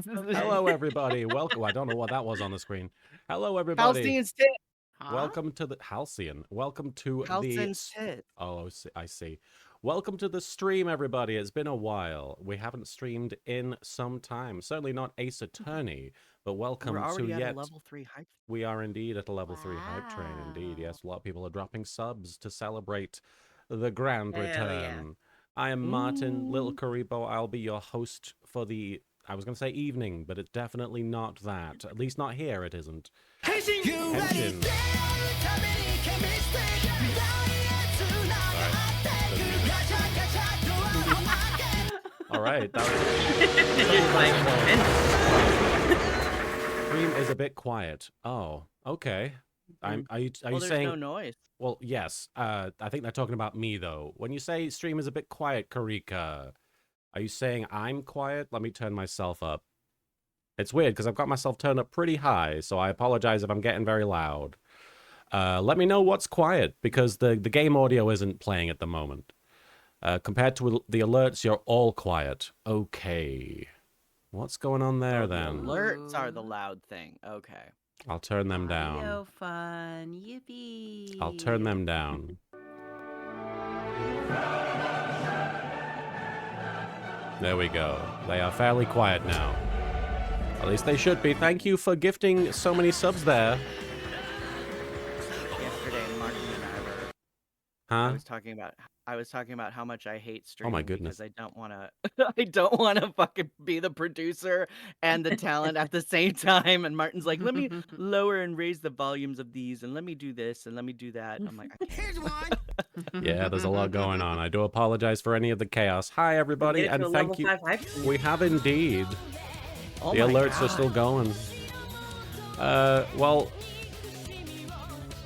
Hello, everybody. Welcome. I don't know what that was on the screen. Hello, everybody. Halcyon's tit. Huh? Welcome to the Halcyon. Welcome to Halcyon's tit. Oh, I see. Welcome to the stream, everybody. It's been a while. We haven't streamed in some time. Certainly not Ace Attorney, but welcome We're already to at yet. a level 3 hype. We are indeed at a level 3 hype train. Indeed, yes. A lot of people are dropping subs to celebrate the grand Hell return. yeah. I am Martin, Little Karibo. I'll be your host for the, I was going to say evening, but it's definitely not that. At least not here, it isn't. Henshin. All right. That was... Stream is a bit quiet. Oh, okay. Are you there's saying no noise. Well, yes. I think they're talking about me though. When you say stream is a bit quiet, Karika, are you saying I'm quiet? Let me turn myself up. It's weird because I've got myself turned up pretty high, so I apologize if I'm getting very loud. Let me know what's quiet because the game audio isn't playing at the moment. Compared to the alerts, you're all quiet. Okay. What's going on there then? The alerts are the loud thing. Okay. I'll turn them down. Audio fun. Yippee. I'll turn them down. There we go. They are fairly quiet now. At least they should be. Thank you for gifting so many subs there. Yesterday, Martin and I were. Huh? I was talking about how much I hate streaming. Oh my goodness. Because I don't want to. I don't want to fucking be the producer and the talent at the same time. And Martin's like, let me lower and raise the volumes of these, and let me do this, and let me do that. And I'm like, I can't. Here's one. Yeah, there's a lot going on. I do apologize for any of the chaos. Hi, everybody, and thank you. We have indeed. Oh the alerts are still going. Well,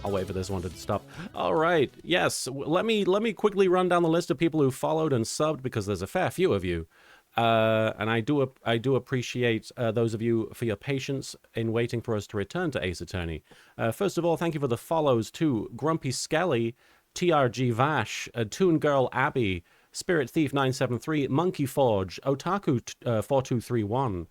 I'll wait for this one to stop. All right. Yes. Let me quickly run down the list of people who followed and subbed because there's a fair few of you. And I do appreciate those of you for your patience in waiting for us to return to Ace Attorney. First of all, thank you for the follows to Grumpy Skelly, TRG Vash, Toon Girl Abby, Spirit Thief 973, Monkey Forge, Otaku 4231,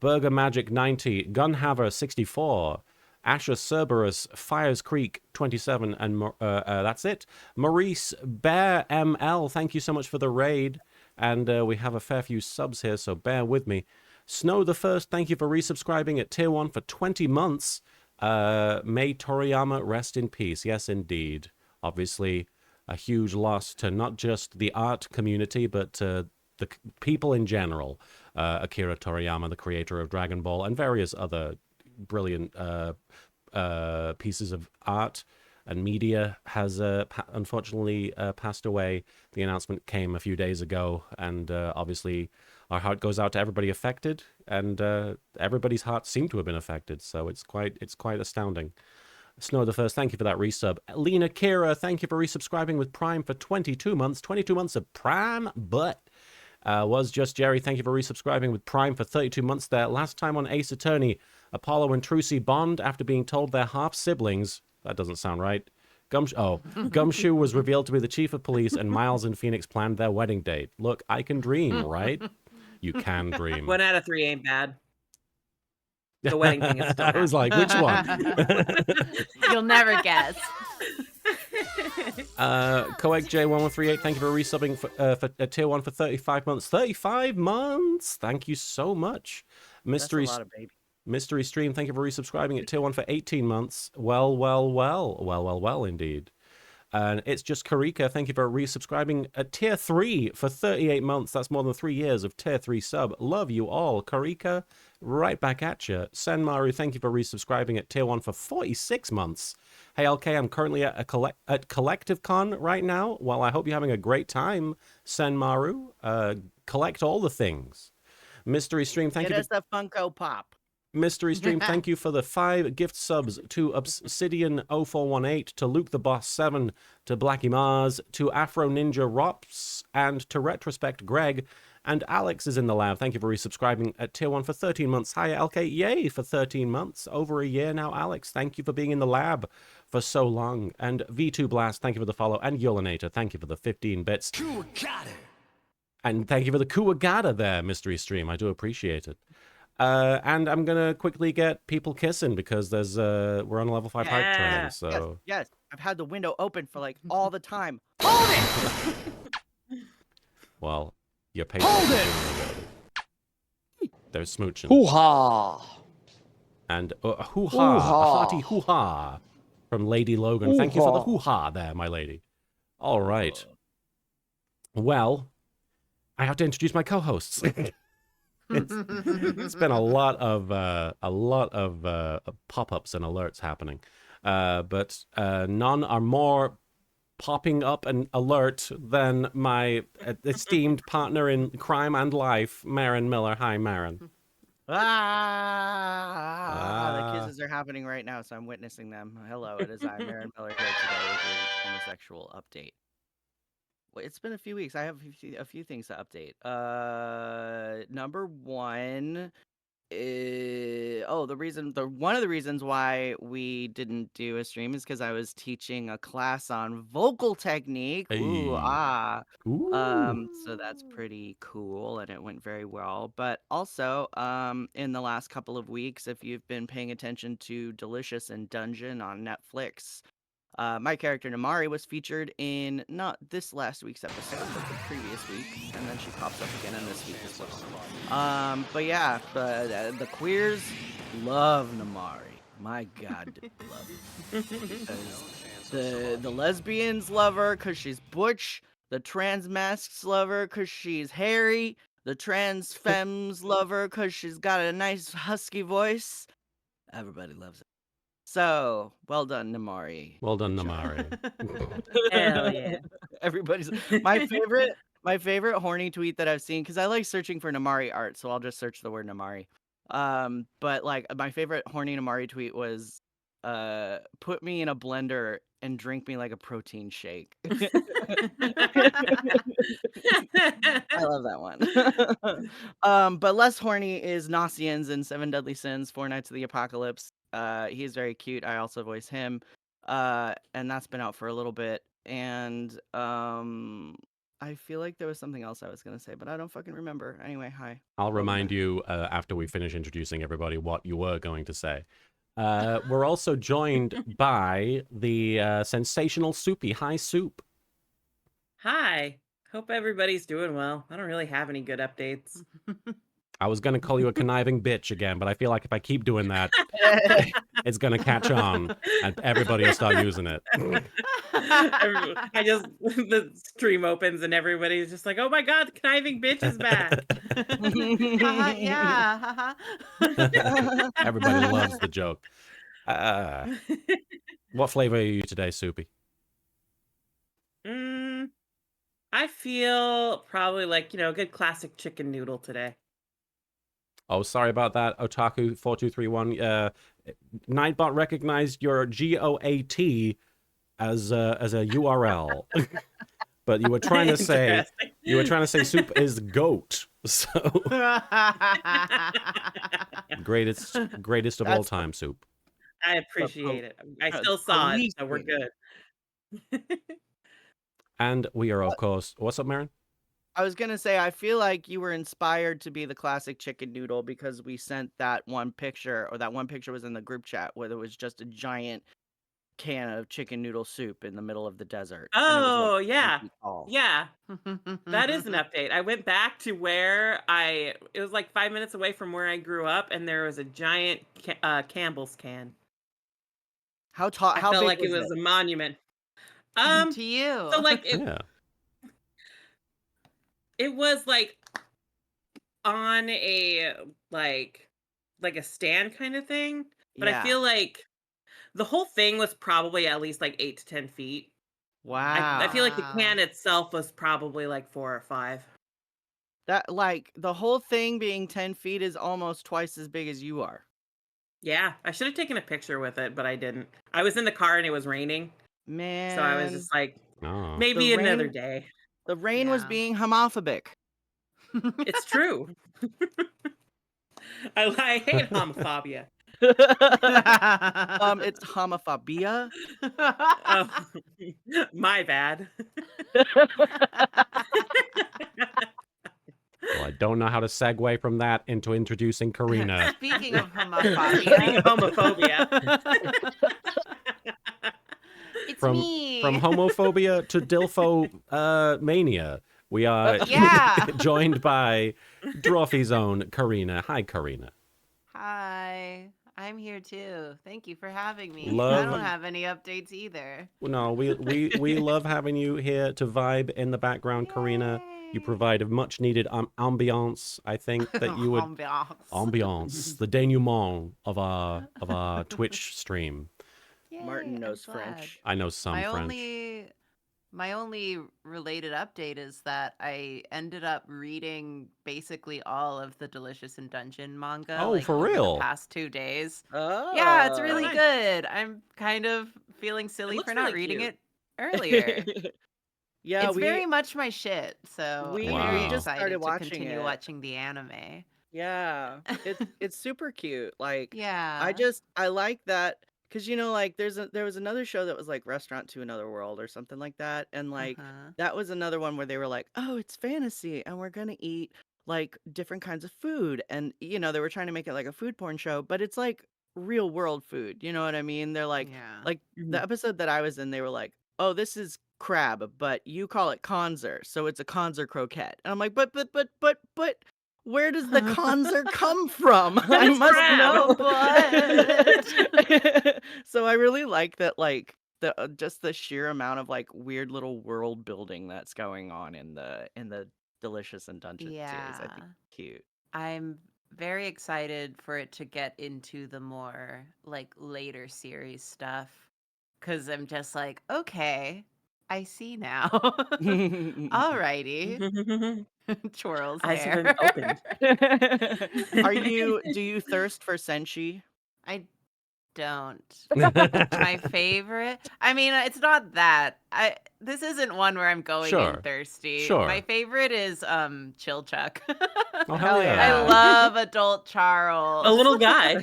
Burger Magic 90, Gunhaver 64. Asher Cerberus, Fires Creek 27, and that's it. Maurice Bear ML, thank you so much for the raid. And we have a fair few subs here, so bear with me. Snow the First, thank you for resubscribing at Tier 1 for 20 months. May Toriyama rest in peace. Yes, indeed. Obviously, a huge loss to not just the art community, but the people in general. Akira Toriyama, the creator of Dragon Ball, and various other brilliant pieces of art and media has unfortunately passed away. The announcement came a few days ago, and obviously our heart goes out to everybody affected, and everybody's hearts seem to have been affected, so it's quite astounding. Snow the First, thank you for that resub. Lena Kira, thank you for resubscribing with Prime for 22 months. 22 months of Prime, but was just Jerry, thank you for resubscribing with Prime for 32 months there. Last time on Ace Attorney, Apollo and Trucy bond after being told they're half siblings. That doesn't sound right. Gumshoe was revealed to be the chief of police, and Miles and Phoenix planned their wedding date. Look, I can dream, right? You can dream. 1 out of 3 ain't bad. The wedding thing is still I was like, which one? You'll never guess. Coeg J1138, thank you for resubbing for Tier 1 for 35 months. 35 months! Thank you so much. That's a lot of baby. Mystery Stream, thank you for resubscribing at Tier 1 for 18 months. Well, indeed. And It's Just Karika, thank you for resubscribing at Tier 3 for 38 months. That's more than 3 years of Tier 3 sub. Love you all. Karika, right back at you. Senmaru, thank you for resubscribing at Tier 1 for 46 months. Hey, LK, I'm currently at Collective Con right now. Well, I hope you're having a great time, Senmaru. Collect all the things. Mystery Stream, thank you. Get us a Funko Pop. Mystery Stream, thank you for the 5 gift subs to Obsidian0418, to Luke the Boss 7, to Blackie Mars, to Afro Ninja Rops, and to Retrospect Greg. And Alex is in the lab. Thank you for resubscribing at Tier 1 for 13 months. Hi, LK. Yay for 13 months. Over a year now, Alex. Thank you for being in the lab for so long. And V2 Blast, thank you for the follow. And Yolinator, thank you for the 15 bits. And thank you for the Kuwagata there, Mystery Stream. I do appreciate it. And I'm gonna quickly get people kissing because there's we're on a level 5 hype train. Yes, So yes. I've had the window open for like all the time. Hold it! well, your patience Hold is it! being rewarded. They're smooching. Hoo-ha! And hoo-ha, a hearty hoo-ha from Lady Logan. Thank you for the hoo-ha there, my lady. All right. Well, I have to introduce my co-hosts. It's been a lot of pop-ups and alerts happening, but none are more popping up and alert than my esteemed partner in crime and life, Marin Miller. Hi, Marin. The kisses are happening right now, so I'm witnessing them. Hello, it is I, Marin Miller, here today with your homosexual update. Well, it's been a few weeks. I have a few things to update. Number one, one of the reasons why we didn't do a stream is because I was teaching a class on vocal technique. Ooh, Hey. so that's pretty cool, and it went very well. But also, in the last couple of weeks, if you've been paying attention to Delicious and Dungeon on Netflix, my character Namari was featured in not this last week's episode, but the previous week, and then she pops up again in this week as well. But yeah, the queers love Namari. My God, do they love her. The lesbians love her because she's butch. The trans masks love her because she's hairy. The trans femmes love her because she's got a nice husky voice. Everybody loves it. So, well done, Namari. Well done, Good job. Namari. Hell yeah. Everybody's my favorite horny tweet that I've seen, because I like searching for Namari art, so I'll just search the word Namari. But like my favorite horny Namari tweet was put me in a blender and drink me like a protein shake. I love that one. But less horny is Nasians in Seven Deadly Sins, Four Nights of the Apocalypse. He's very cute. I also voice him. And that's been out for a little bit. And I feel like there was something else I was gonna say, but I don't fucking remember. Anyway, hi. I'll remind you after we finish introducing everybody what you were going to say. We're also joined by the sensational Soupy. Hi, Soup. Hi. Hope everybody's doing well. I don't really have any good updates. I was going to call you a conniving bitch again, but I feel like if I keep doing that, it's going to catch on and everybody will start using it. The stream opens and everybody's just like, oh my God, the conniving bitch is back. Yeah. Everybody loves the joke. What flavor are you today, Soupy? I feel probably like, a good classic chicken noodle today. Oh, sorry about that, Otaku4231. Nightbot recognized your GOAT as a URL, but you were trying to say Soup is goat. So greatest of all time, Soup. I appreciate it. I still saw it, so we're good. And we are, of course. What's up, Marin? I was gonna say, I feel like you were inspired to be the classic chicken noodle because we sent that one picture, or that one picture was in the group chat where there was just a giant can of chicken noodle soup in the middle of the desert. Oh, and it was, like, 10 yeah. feet tall. Yeah. That is an update. I went back to where it was like 5 minutes away from where I grew up, and there was a giant Campbell's can. How tall? I How felt big like it was a monument. To you. So like Yeah. it was like on a like a stand kind of thing, but I feel like the whole thing was probably at least like 8 to 10 feet. Wow. I feel like the can itself was probably like 4 or 5. That, like, the whole thing being 10 feet is almost twice as big as you are. Yeah, I should have taken a picture with it, but I didn't. I was in the car and it was raining. Man. So I was just like, Oh. maybe another day. The rain was being homophobic. It's true. I hate homophobia. It's homophobia. Oh, my bad. Well, I don't know how to segue from that into introducing Karina. Speaking of Speaking homophobia, of homophobia. it's From me. homophobia to Dilfo mania, we are Yeah. joined by Dwarfy's own Karina. Hi, Karina. Hi, I'm here too. Thank you for having me. I Love- don't have any updates either. No, we love having you here to vibe in the background, Karina. You Yay. provide a much needed ambiance. I think that you would ambiance, the denouement of our Twitch stream. Yay, Martin I'm knows glad. French. I know some My French. only related update is that I ended up reading basically all of the Delicious in Dungeon manga Oh, for over real? the past 2 days. Oh. Yeah, it's really nice. good. I'm kind of feeling silly looks for not really reading cute. it earlier. Yeah, It's very much my shit, so we I'm Wow. very we just started excited to watching continue it. watching the anime. Yeah, it's super cute. Like, Yeah. I like that because like there was another show that was like Restaurant to Another World or something like that, and like Uh-huh. that was another one where they were like, oh, it's fantasy, and we're gonna eat like different kinds of food, and they were trying to make it like a food porn show, but it's like real world food. You know what I mean? They're like Yeah. the episode that I was in, they were like, oh, this is crab, but you call it conser, so it's a conser croquette, and I'm like, but where does the conser come from? I it's must crab. know. So I really like that, like the just the sheer amount of like weird little world building that's going on in the Delicious in Dungeon series. I think Yeah. it's cute. I'm very excited for it to get into the more like later series stuff because I'm just like, okay, I see now. Alrighty. Twirls Eyes have hair. been opened. Do you thirst for senshi? I don't. My favorite. I mean, it's not that. This isn't one where I'm going Sure. in thirsty. Sure. My favorite is Chill Chuck. Oh, hell Hell yeah. yeah. I love adult Charles. A little guy.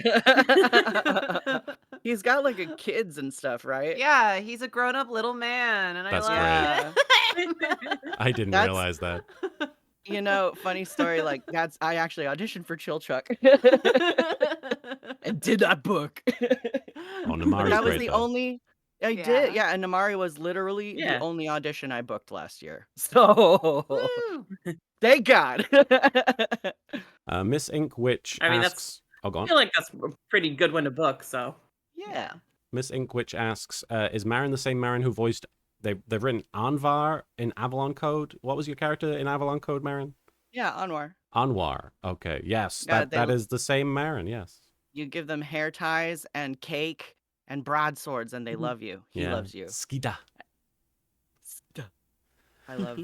He's got like a kids and stuff, right? Yeah, he's a grown-up little man, and That's I love it. I didn't That's- realize that. Funny story, like I actually auditioned for Chill Chuck and did not book. Oh, Namari's That was great, the though. only I Yeah. did, yeah, and Namari was literally the Yeah. only audition I booked last year. So Woo! thank God. Miss Ink Witch I mean, asks... Oh, go I on. feel like that's a pretty good one to book, so. Yeah. Miss Ink Witch asks, is Marin the same Marin who voiced... They've written Anvar in Avalon Code. What was your character in Avalon Code, Marin? Yeah, Anwar. Anwar. Okay, yes. Yeah, That is the same Marin, yes. You give them hair ties and cake and broadswords and they Mhm. love you. He Yeah. loves you. Skida. I loved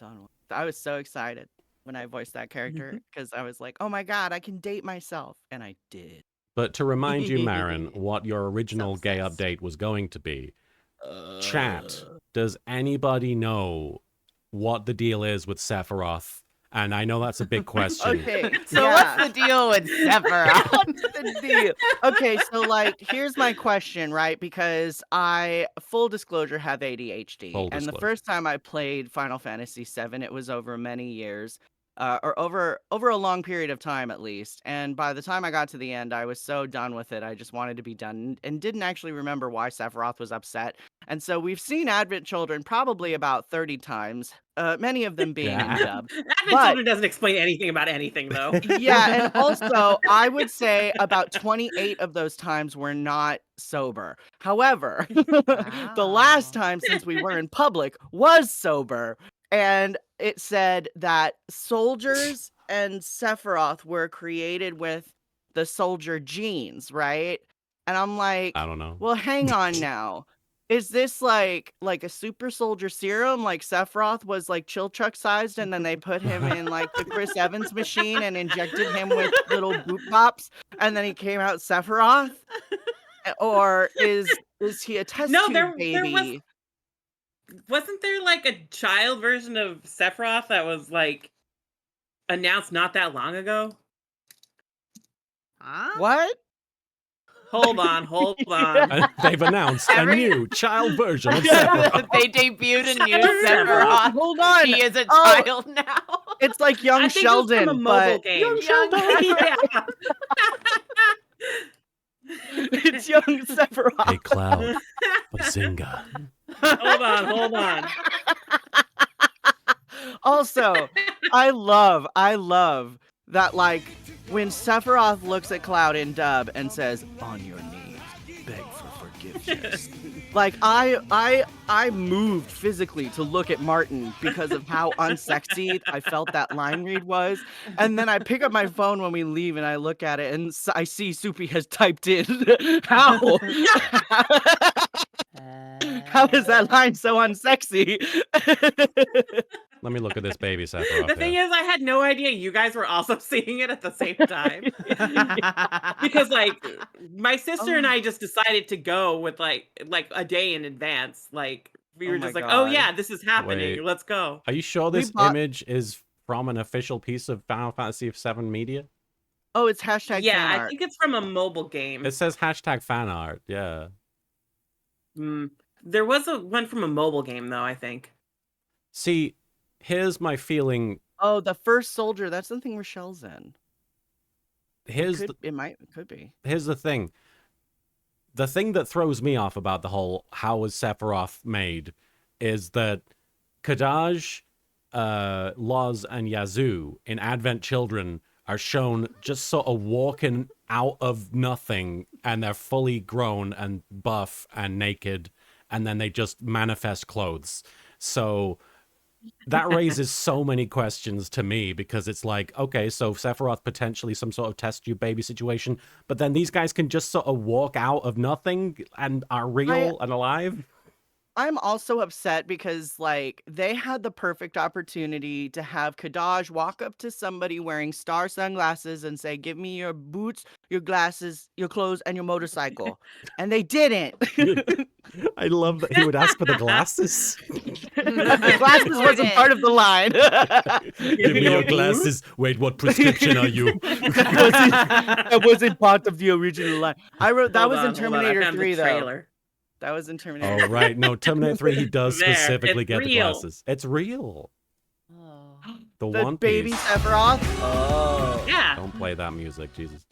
Anwar. I was so excited when I voiced that character because I was like, oh my God, I can date myself. And I did. But to remind you, Marin, what your original So gay obsessed. update was going to be, chat, does anybody know what the deal is with Sephiroth? And I know that's a big question. Okay. So yeah. what's the deal with Sephiroth? What's the deal? Okay, so like here's my question, right? Because I full disclosure have ADHD. Full And the disclosure. first time I played Final Fantasy VII, it was over many years. Or over a long period of time at least. And by the time I got to the end, I was so done with it. I just wanted to be done and didn't actually remember why Sephiroth was upset. And so we've seen Advent Children probably about 30 times, many of them being in Yeah. dub. Advent But- Children doesn't explain anything about anything, though. Yeah, and also I would say about 28 of those times were not sober. However, the last Wow. time since we were in public was sober, and it said that soldiers and Sephiroth were created with the soldier genes, right? And I'm like, I don't know. well, hang on now. Is this like a super soldier serum? Like Sephiroth was like Chilchuck sized, and then they put him in like the Chris Evans machine and injected him with little boop bops, and then he came out Sephiroth? Or is he a test No, tube there baby? wasn't there like a child version of Sephiroth that was like announced not that long ago? Huh? What? Hold on. They've announced a new child version of Sephiroth. They debuted a new Sephiroth. Sephiroth. Hold on. He is a Oh. child now. It's like young I think it was Sheldon, from a mobile but game. Young Sheldon. Yeah. it's young Sephiroth. Hey, Cloud. Bazinga. Hold on. Also, I love that, like, when Sephiroth looks at Cloud in dub and says, "On your knees, beg for forgiveness." Like, I moved physically to look at Martin because of how unsexy I felt that line read was. And then I pick up my phone when we leave and I look at it and I see Soupy has typed in, how? How is that line so unsexy? Let me look at this baby Sephiroth. The thing here. is, I had no idea you guys were also seeing it at the same time. Because like my sister and I just decided to go with like a day in advance. Like we Oh were my just like, oh God. yeah, this is happening. Wait. Let's go. Are you sure We this bought- image is from an official piece of Final Fantasy VII media? Oh, it's hashtag Yeah, fan I art. think it's from a mobile game. It says hashtag fan art. Yeah. There was one from a mobile game though, I think. See, here's my feeling. Oh, the first soldier. That's the thing Rochelle's in. Here's It could be. here's the thing. The thing that throws me off about the whole how was Sephiroth made is that Kadaj, Loz, and Yazoo in Advent Children are shown just sort of walking out of nothing, and they're fully grown and buff and naked, and then they just manifest clothes. So that raises so many questions to me, because it's like, okay, so Sephiroth potentially some sort of test tube baby situation, but then these guys can just sort of walk out of nothing and are real and alive. I'm also upset because, like, they had the perfect opportunity to have Kadaj walk up to somebody wearing star sunglasses and say, "Give me your boots, your glasses, your clothes, and your motorcycle." And they didn't. I love that he would ask for the glasses. The glasses wasn't part of the line. Give me your glasses. Wait, what prescription are you? That wasn't part of the original line. I wrote that Hold was on, in hold on, I Terminator found the 3, though. trailer. That was in Terminator. Oh, right. No, Terminator 3, he does There, specifically it's get the real. glasses. It's real. Oh. The The One baby Piece. Sephiroth. Oh. Yeah. Don't play that music, Jesus.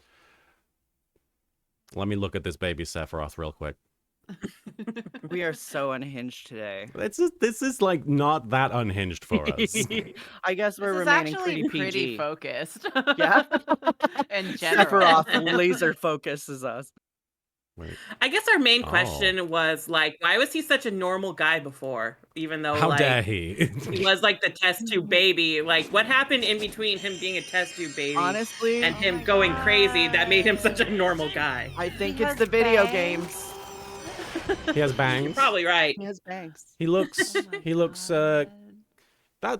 Let me look at this baby Sephiroth real quick. We are so unhinged today. This is like not that unhinged for us. I guess we're This is remaining actually pretty PG. focused. Yeah. In general. Sephiroth laser focuses us. Wait. I guess our main Oh. question was like, why was he such a normal guy before? Even though How like dare he? he was like the test tube baby. Like what happened in between him being a test tube baby Honestly, and Oh him my going God. crazy that made him such a normal guy? I think He it's has the video bangs. games. He has You're bangs. probably right. He has bangs. He looks. Oh my He looks. God.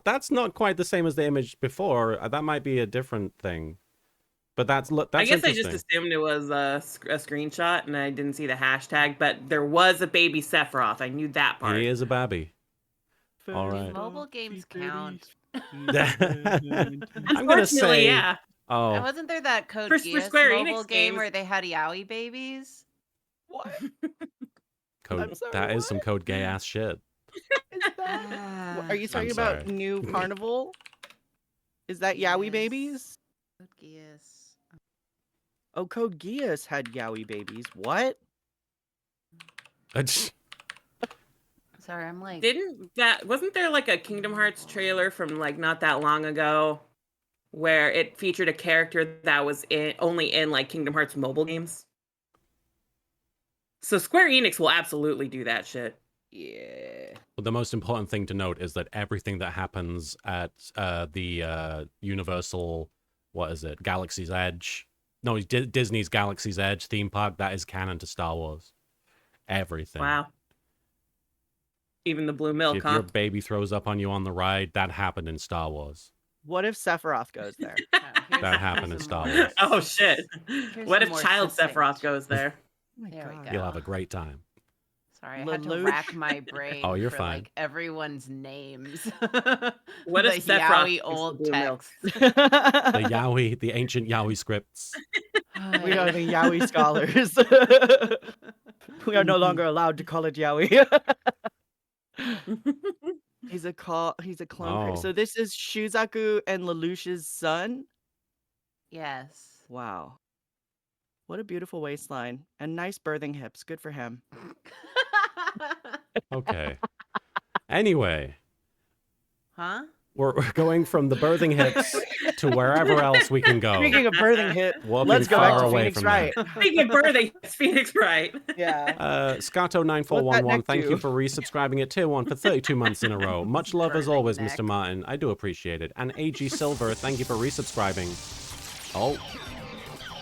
That's not quite the same as the image before. That might be a different thing. But that's I guess I just interesting. assumed it was a screenshot and I didn't see the hashtag, but there was a baby Sephiroth. I knew that part. He is a baby. All right. Mobile games count. I'm gonna Unfortunately, say. yeah. Oh, And wasn't there that Code For Geass Square mobile Enix game games- where they had yaoi babies? What? code. I'm sorry, That is some what? code gay ass shit. Is that? Are you I'm talking about sorry. New Carnival? Is that Yowie Yes. babies? Code Geass. Oh, Code Geass had Yowie babies. What? Sorry, I'm like. Wasn't there like a Kingdom Hearts trailer from like not that long ago where it featured a character that was only in like Kingdom Hearts mobile games? So Square Enix will absolutely do that shit. Yeah. But the most important thing to note is that everything that happens at the Universal, what is it, Galaxy's Edge? No, Disney's Galaxy's Edge theme park, that is canon to Star Wars. Everything. Wow. Even the blue milk, If huh? your baby throws up on you on the ride, that happened in Star Wars. What if Sephiroth goes there? Oh, here's- That happened here's in some Star more. Wars. Oh shit. Here's What some if more Child succinct. Sephiroth goes there? Oh my There we God. go. You'll have a great time. Sorry, I had to Lelouch. rack my brain. Oh, you're for, fine. Like everyone's names. What the if Sephiroth yaoi is the old blue milk? text. The Yowie, the ancient Yowie scripts. We are the yaoi scholars. We are no longer allowed to call it yaoi. He's a clone. Oh. So this is Shuzaku and Lelouch's son? Yes. Wow. What a beautiful waistline. And nice birthing hips. Good for him. Okay. Anyway, Huh? we're going from the birthing hips to wherever else we can go. Speaking of birthing hip, Walking let's go back far to away Phoenix from Wright. Speaking of birthing, it's Phoenix Wright. Yeah. Scato9411, neck thank do? you for resubscribing at tier 1 for 32 months in a row. Much love as Burning always, neck. Mr. Martin. I do appreciate it. And AG Silver, thank you for resubscribing. Oh.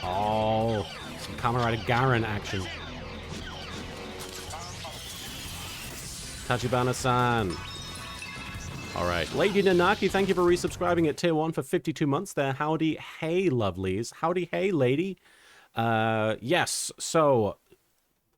Oh. Some Kamen Garen action. Tachibana-san. All right. Lady Nanaki, thank you for resubscribing at tier 1 for 52 months there. Howdy, hey, lovelies. Howdy, hey, lady. Yes, so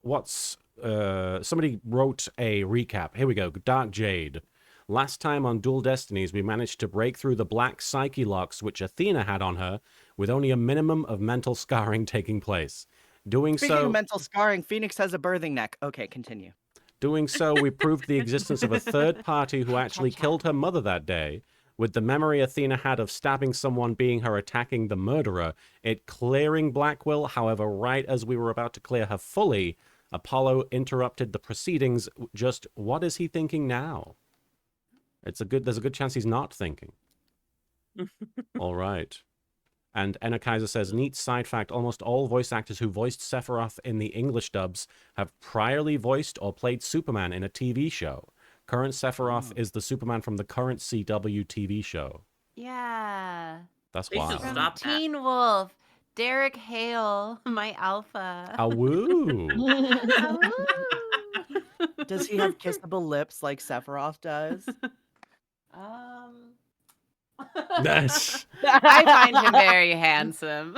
what's... somebody wrote a recap. Here we go. Dark Jade. Last time on Dual Destinies, we managed to break through the black psyche locks which Athena had on her, with only a minimum of mental scarring taking place. Speaking of mental scarring, Phoenix has a birthing neck. Okay, continue. Doing so, we proved the existence of a third party who actually killed her mother that day. With the memory Athena had of stabbing someone being her attacking the murderer, it clearing Blackwell. However, right as we were about to clear her fully, Apollo interrupted the proceedings. Just what is he thinking now? There's a good chance he's not thinking. All right. And Enna Kaiser says, neat side fact, almost all voice actors who voiced Sephiroth in the English dubs have priorly voiced or played Superman in a TV show. Current Sephiroth is the Superman from the current CW TV show. Yeah. That's They should wild. From Stop that. Teen Wolf. Derek Hale, my alpha. Awoo. Does he have kissable lips like Sephiroth does? Yes. I find him very handsome.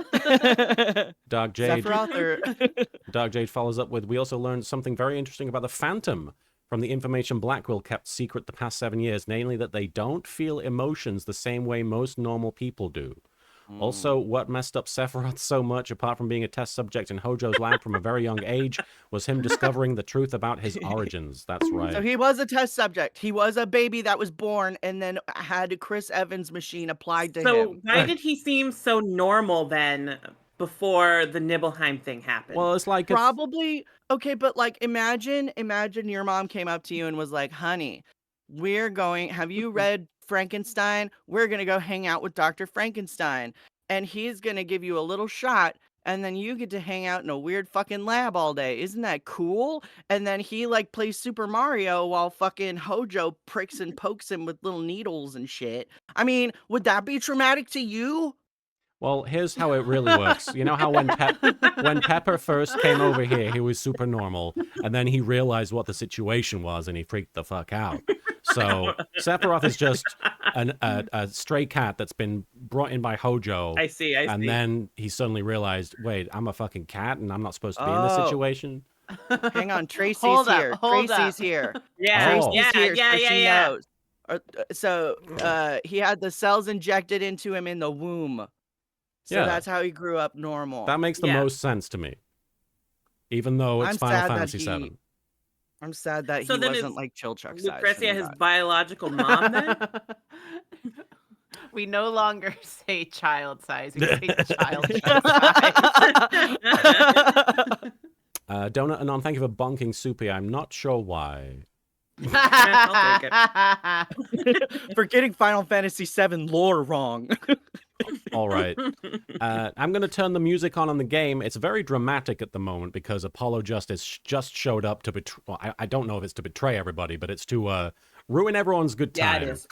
Dark Jade. Sephiroth or... Dark Jade follows up with, we also learned something very interesting about the Phantom from the information Blackwell kept secret the past 7 years, namely that they don't feel emotions the same way most normal people do. Also, what messed up Sephiroth so much, apart from being a test subject in Hojo's lab from a very young age, was him discovering the truth about his origins. That's right. So he was a test subject. He was a baby that was born and then had Chris Evans' machine applied to So him. why did he seem so normal then before the Nibelheim thing happened? Well, it's like Probably okay, but like imagine your mom came up to you and was like, honey, have you read Frankenstein? We're gonna go hang out with Dr. Frankenstein. And he's gonna give you a little shot, and then you get to hang out in a weird fucking lab all day. Isn't that cool? And then he like plays Super Mario while fucking Hojo pricks and pokes him with little needles and shit. I mean, would that be traumatic to you? Well, here's how it really works. You know how when Pepper first came over here, he was super normal, and then he realized what the situation was, and he freaked the fuck out. So Sephiroth is just a stray cat that's been brought in by Hojo. I see. And then he suddenly realized, wait, I'm a fucking cat, and I'm not supposed to be in this situation. Hang on, Tracy's Hold up, here. hold Tracy's up. here. Yeah, Oh. Tracy's here, so she yeah. knows. So he had the cells injected into him in the womb. So Yeah. that's how he grew up normal. That makes the Yeah. most sense to me. Even though it's I'm Final sad that Fantasy he- VII. I'm sad that So he then wasn't is like Chilchuck size. Lucrezia when he his got- biological mom then? We no longer say child size. We say child size. Donut Anon, thank you for bonking Soupy. I'm not sure why. I'll take For getting Final Fantasy VII lore wrong. All right. I'm going to turn the music on the game. It's very dramatic at the moment because Apollo just showed up to betray. Well, I don't know if it's to betray everybody, but it's to ruin everyone's good Yeah, time. it is.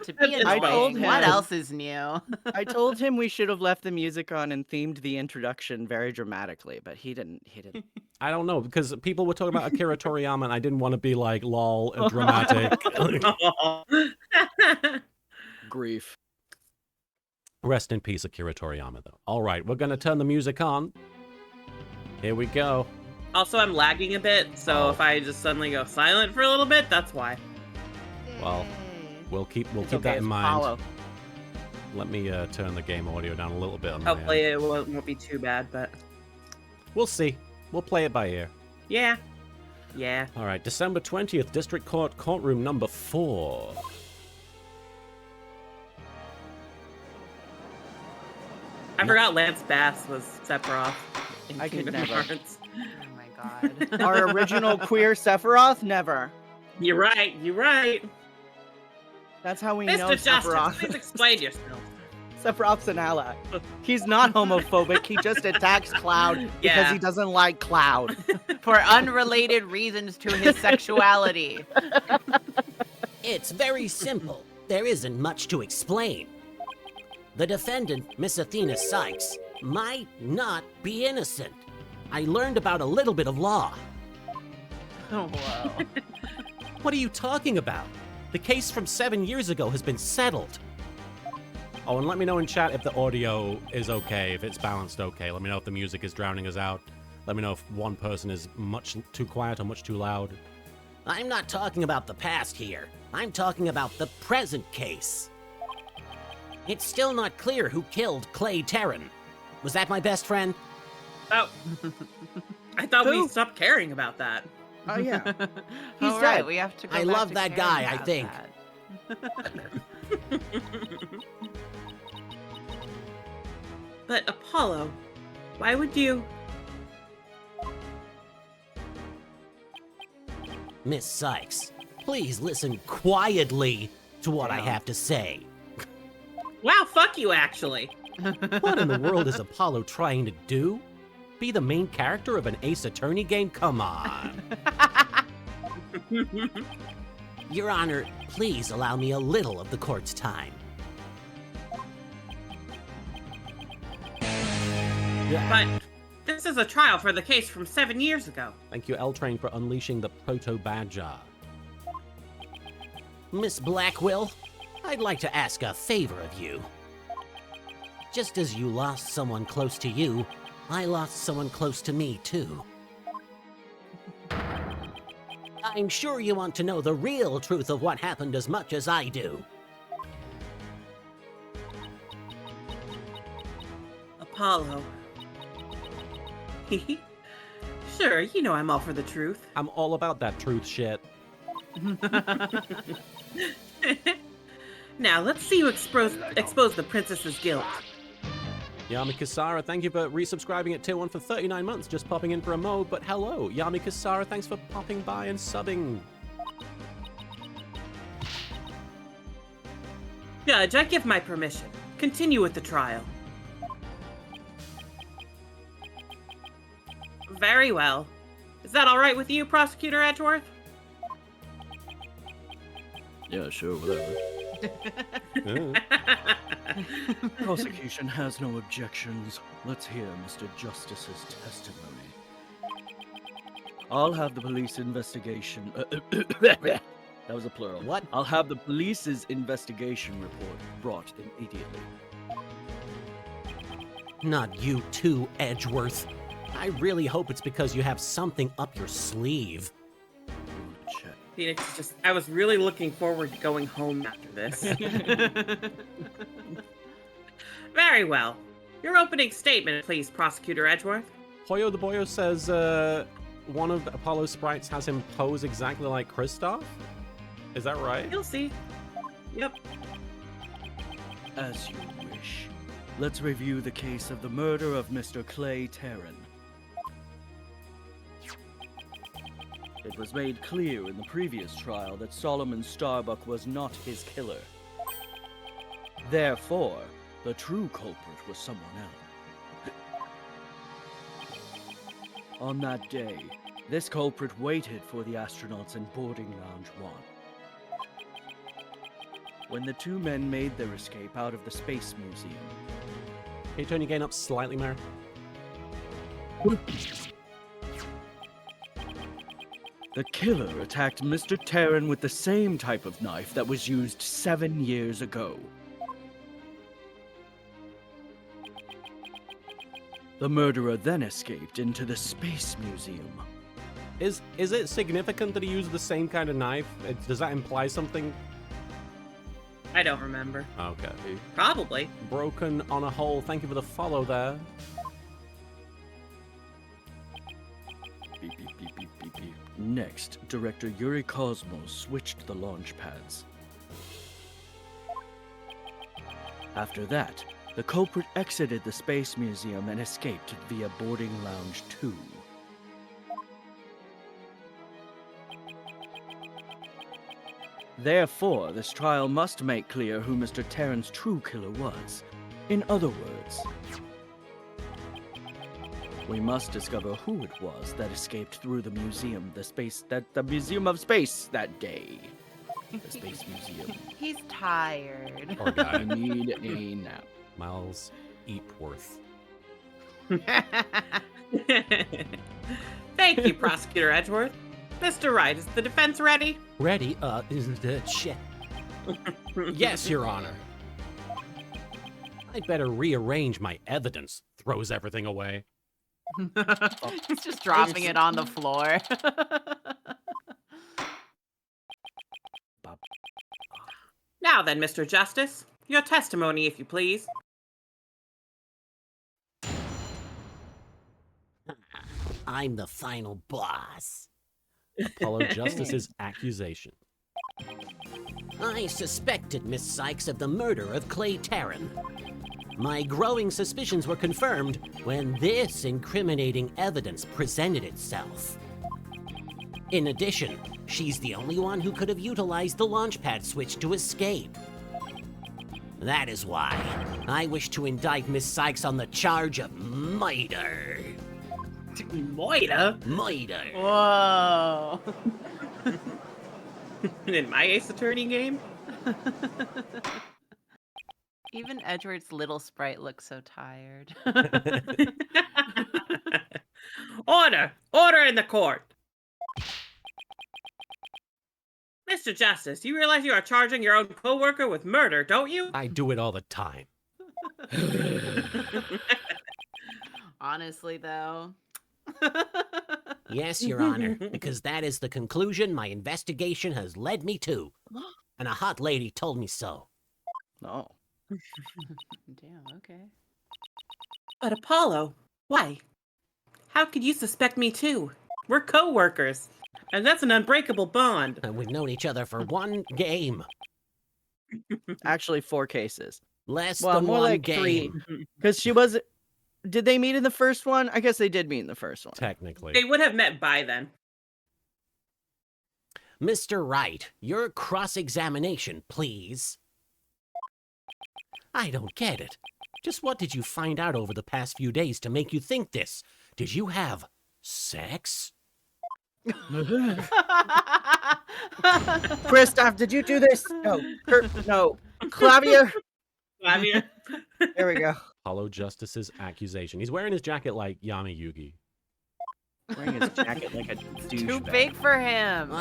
To be I told annoying. What him- else is new? I told him we should have left the music on and themed the introduction very dramatically, but he didn't. I don't know because people were talking about Akira Toriyama, and I didn't want to be like, lol, dramatic. Grief. Rest in peace, Akira Toriyama, though. All right, we're going to turn the music on. Here we go. Also, I'm lagging a bit, so Oh. if I just suddenly go silent for a little bit, that's why. Well, we'll keep It's that okay, in it's mind. Apollo. Let me turn the game audio down a little bit on my Hopefully end. it won't be too bad, but We'll see. We'll play it by ear. yeah. Yeah. All right, December 20th, District Court, courtroom number 4. I forgot Lance Bass was Sephiroth in I could Kingdom never. Hearts. Oh my god. Our original queer Sephiroth? Never. You're right. You're right. That's how we know Mr. Justice, Sephiroth. please explain yourself. Sephiroth's an ally. He's not homophobic. He just attacks Cloud because Yeah. he doesn't like Cloud. For unrelated reasons to his sexuality. It's very simple. There isn't much to explain. The defendant, Miss Athena Sykes, might not be innocent. I learned about a little bit of law. Oh, whoa. What are you talking about? The case from 7 years ago has been settled. Oh, and let me know in chat if the audio is okay, if it's balanced okay. Let me know if the music is drowning us out. Let me know if one person is much too quiet or much too loud. I'm not talking about the past here. I'm talking about the present case. It's still not clear who killed Clay Terran. Was that my best friend? Oh. I thought we Who? stopped caring about that. Oh, yeah. He's All right. right. We have to go I back love to that caring guy, I about think. that. But Apollo, why would you? Miss Sykes, please listen quietly to what I Damn. have to say. Wow, fuck you, actually. What in the world is Apollo trying to do? Be the main character of an Ace Attorney game? Come on. Your Honor, please allow me a little of the court's time. But this is a trial for the case from 7 years ago. Thank you, L-Train, for unleashing the Proto-Badger. Miss Blackwell, I'd like to ask a favor of you. Just as you lost someone close to you, I lost someone close to me, too. I'm sure you want to know the real truth of what happened as much as I do. Apollo. Sure, you know I'm all for the truth. I'm all about that truth shit. Now, let's see you expose the princess's guilt. Yami Kasara, thank you for resubscribing at Tier 1 for 39 months, just popping in for a mode, but hello. Yami Kasara, thanks for popping by and subbing. Judge, I give my permission. Continue with the trial. Very well. Is that all right with you, Prosecutor Edgeworth? Yeah, sure, whatever. Uh, Prosecution has no objections. Let's hear Mr. Justice's testimony. I'll have the police investigation. That was a plural. What? I'll have the police's investigation report brought immediately. Not you too, Edgeworth. I really hope it's because you have something up your sleeve. Check. Phoenix is just. I was really looking forward to going home after this. Very well. Your opening statement, please, Prosecutor Edgeworth. Hoyo the Boyo says one of Apollo's sprites has him pose exactly like Kristoff? Is that right? You'll see. Yep. As you wish. Let's review the case of the murder of Mr. Clay Terran. It was made clear in the previous trial that Solomon Starbuck was not his killer. Therefore, the true culprit was someone else. On that day, this culprit waited for the astronauts in boarding lounge 1. When the two men made their escape out of the Space Museum, Can you turn your gain up slightly, Mary? the killer attacked Mr. Terran with the same type of knife that was used 7 years ago. The murderer then escaped into the Space Museum. Is it significant that he used the same kind of knife? Does that imply something? I don't remember. Okay. Probably. Broken on a Hole, thank you for the follow there. Beep, beep, beep, beep, beep, beep. Next, Director Yuri Cosmos switched the launch pads. After that, the culprit exited the Space Museum and escaped via boarding lounge 2. Therefore, this trial must make clear who Mr. Terran's true killer was. In other words, we must discover who it was that escaped through the museum, the Museum of Space that day. The Space Museum. He's tired. Poor I guy. need a nap. Miles Eepworth. Thank you, Prosecutor Edgeworth. Mr. Wright, is the defense ready? Ready? Shit. Yes, Your Honor. I'd better rearrange my evidence. Throws everything away. He's just dropping it on the floor. Now then, Mr. Justice, your testimony, if you please. I'm the final boss. Apollo Justice's accusation. I suspected Miss Sykes of the murder of Clay Terran. My growing suspicions were confirmed when this incriminating evidence presented itself. In addition, she's the only one who could have utilized the launchpad switch to escape. That is why I wish to indict Miss Sykes on the charge of murder. Moira? Murder. Whoa. In my Ace Attorney game? Even Edward's little sprite looks so tired. Order! Order in the court! Mr. Justice, you realize you are charging your own co-worker with murder, don't you? I do it all the time. Honestly, though. Yes, Your Honor, because that is the conclusion my investigation has led me to. And a hot lady told me so. No. Damn, okay. But Apollo, why? How could you suspect me too? We're co-workers, and that's an unbreakable bond. And we've known each other for one game. Actually, 4 cases. Less Well, than more one like game. 3. Because she was... Did they meet in the first one? I guess they did meet in the first one. Technically. They would have met by then. Mr. Wright, your cross-examination, please. I don't get it. Just what did you find out over the past few days to make you think this? Did you have sex? Kristoff, did you do this? No. No. Claudia? Flavia? There we go. Apollo Justice's accusation. He's wearing his jacket like Yami Yugi. Wearing his jacket like a douchebag. Too big for him.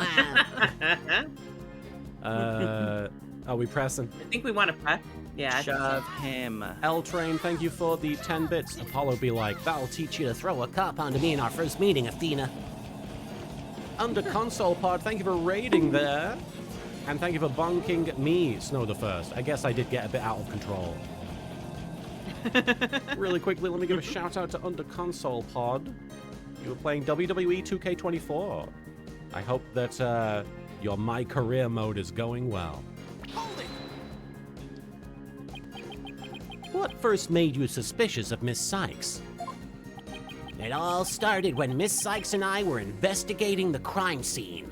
Are we pressing? I think we want to press. Yeah. I think so. Shove him. L-Train, thank you for the 10 bits. Apollo be like, That'll teach you to throw a cop onto me in our first meeting, Athena. Under Console Pod, thank you for raiding there. And thank you for bonking me, Snow the First. I guess I did get a bit out of control. Really quickly, let me give a shout out to Under Console Pod. You were playing WWE 2K24. I hope that your My Career mode is going well. Hold it! What first made you suspicious of Miss Sykes? It all started when Miss Sykes and I were investigating the crime scene.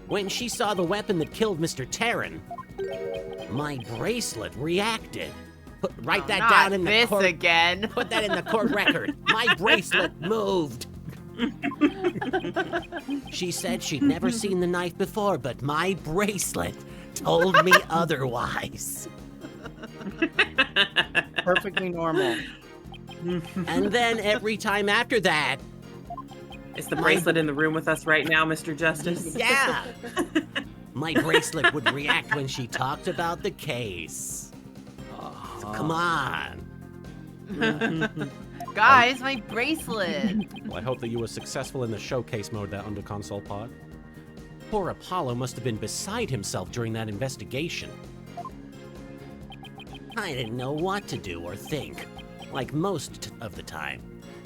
When she saw the weapon that killed Mr. Terran, my bracelet reacted. Write that Not down in the this court. again. Put that in the court record. My bracelet moved. She said she'd never seen the knife before, but my bracelet told me otherwise. Perfectly normal. And then every time after that, Is the bracelet in the room with us right now, Mr. Justice? yeah, my bracelet would react when she talked about the case. Come on. Guys, my bracelet. Well, I hope that you were successful in the showcase mode there under Console Pod. Poor Apollo must have been beside himself during that investigation. I didn't know what to do or think, like most of the time.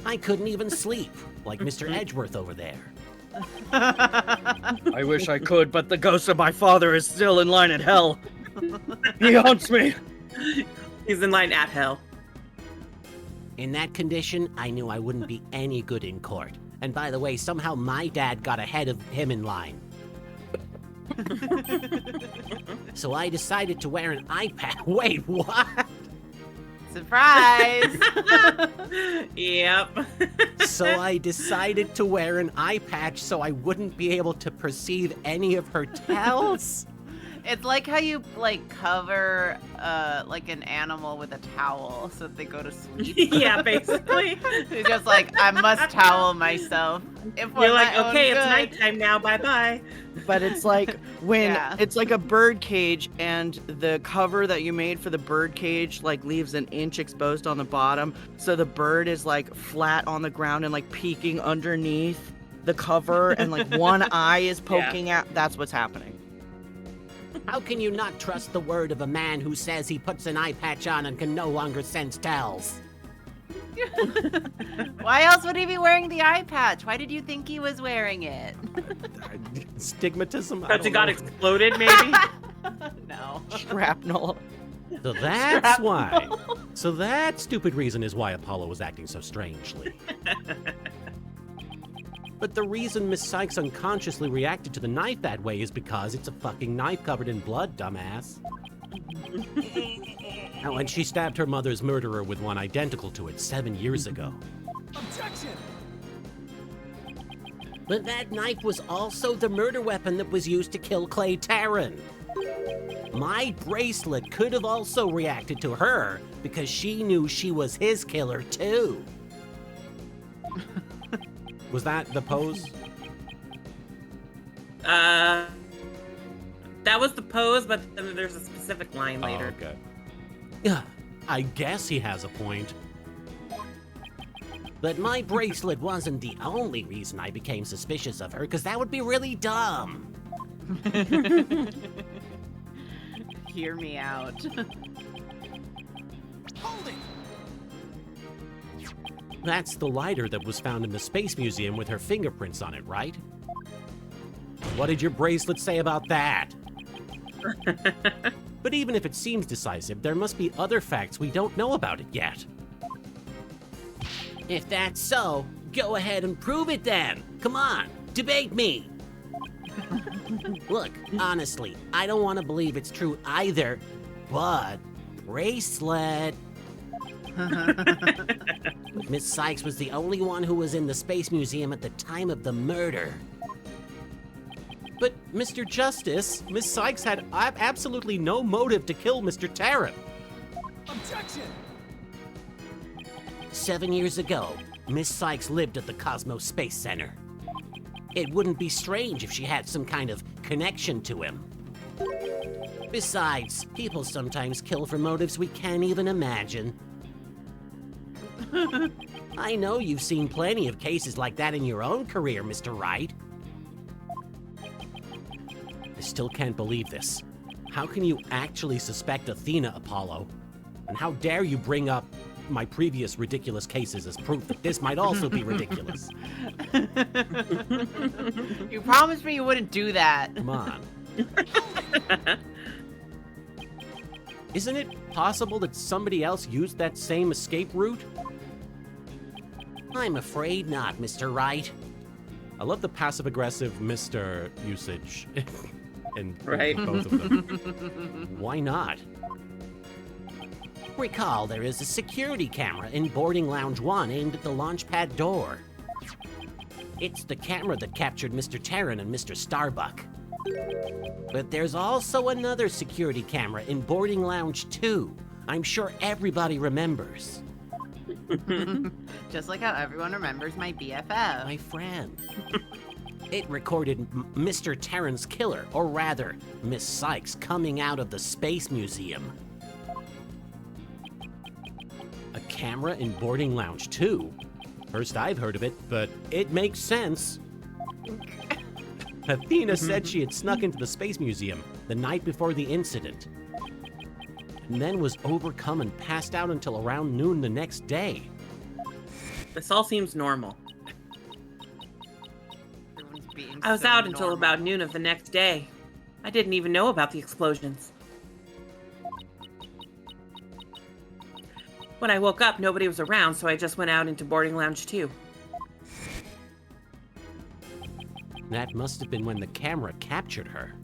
I couldn't even sleep, like Mr. Edgeworth over there. I wish I could, but the ghost of my father is still in line at hell. He haunts me. He's in line at hell. In that condition, I knew I wouldn't be any good in court. And by the way, somehow my dad got ahead of him in line. So I decided to wear an eye patch. Wait, what? Surprise! Yep. So I decided to wear an eye patch so I wouldn't be able to perceive any of her tells? It's like how you like cover like an animal with a towel so that they go to sleep. Yeah, basically. You're just like, I must towel myself. If You're like, okay, it's nighttime now. Bye bye. But it's like when Yeah. it's like a bird cage and the cover that you made for the bird cage like leaves an inch exposed on the bottom. So the bird is like flat on the ground and like peeking underneath the cover and like one eye is poking out. That's what's happening. How can you not trust the word of a man who says he puts an eye patch on and can no longer sense tells? Why else would he be wearing the eye patch? Why did you think he was wearing it? Stigmatism? I Because don't it got know. exploded, maybe? No. Shrapnel. So that's why. So that stupid reason is why Apollo was acting so strangely. But the reason Miss Sykes unconsciously reacted to the knife that way is because it's a fucking knife covered in blood, dumbass. Oh, and she stabbed her mother's murderer with one identical to it 7 years ago. Objection! But that knife was also the murder weapon that was used to kill Clay Tarrant. My bracelet could have also reacted to her because she knew she was his killer too. Was that the pose? That was the pose, but then there's a specific line later. Oh, okay. Yeah, I guess he has a point. But my bracelet wasn't the only reason I became suspicious of her, because that would be really dumb. Hear me out. Hold it! That's the lighter that was found in the Space Museum with her fingerprints on it, right? What did your bracelet say about that? But even if it seems decisive, there must be other facts we don't know about it yet. If that's so, go ahead and prove it then. Come on, debate me. Look, honestly, I don't want to believe it's true either, but bracelet. Miss Sykes was the only one who was in the Space Museum at the time of the murder. But, Mr. Justice, Miss Sykes had absolutely no motive to kill Mr. Tarrant. Objection! 7 years ago, Miss Sykes lived at the Cosmos Space Center. It wouldn't be strange if she had some kind of connection to him. Besides, people sometimes kill for motives we can't even imagine. I know you've seen plenty of cases like that in your own career, Mr. Wright. I still can't believe this. How can you actually suspect Athena, Apollo? And how dare you bring up my previous ridiculous cases as proof that this might also be ridiculous? You promised me you wouldn't do that. Come on. Isn't it possible that somebody else used that same escape route? I'm afraid not, Mr. Wright. I love the passive-aggressive Mr. usage in Right. both of them. Why not? Recall there is a security camera in boarding lounge 1 aimed at the launch pad door. It's the camera that captured Mr. Tarrant and Mr. Starbuck. But there's also another security camera in boarding lounge 2. I'm sure everybody remembers. Just like how everyone remembers my BFF. My friend. It recorded Mr. Tarrant's killer, or rather, Miss Sykes, coming out of the Space Museum. A camera in boarding lounge 2? First I've heard of it, but it makes sense. Athena said she had snuck into the Space Museum the night before the incident. and then was overcome and passed out until around noon the next day. This all seems normal. Everyone's being I was so out until about normal. noon of the next day. I didn't even know about the explosions. When I woke up, nobody was around, so I just went out into boarding lounge 2. That must have been when the camera captured her.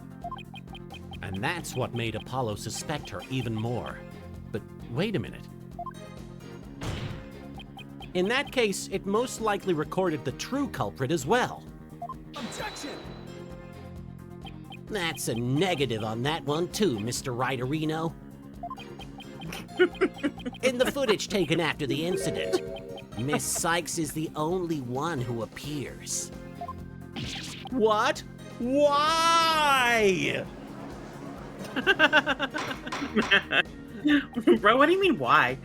And that's what made Apollo suspect her even more. But wait a minute. In that case, it most likely recorded the true culprit as well. Objection! That's a negative on that one too, Mr. Riderino. In the footage taken after the incident, Miss Sykes is the only one who appears. What? Why? Bro, what do you mean, why?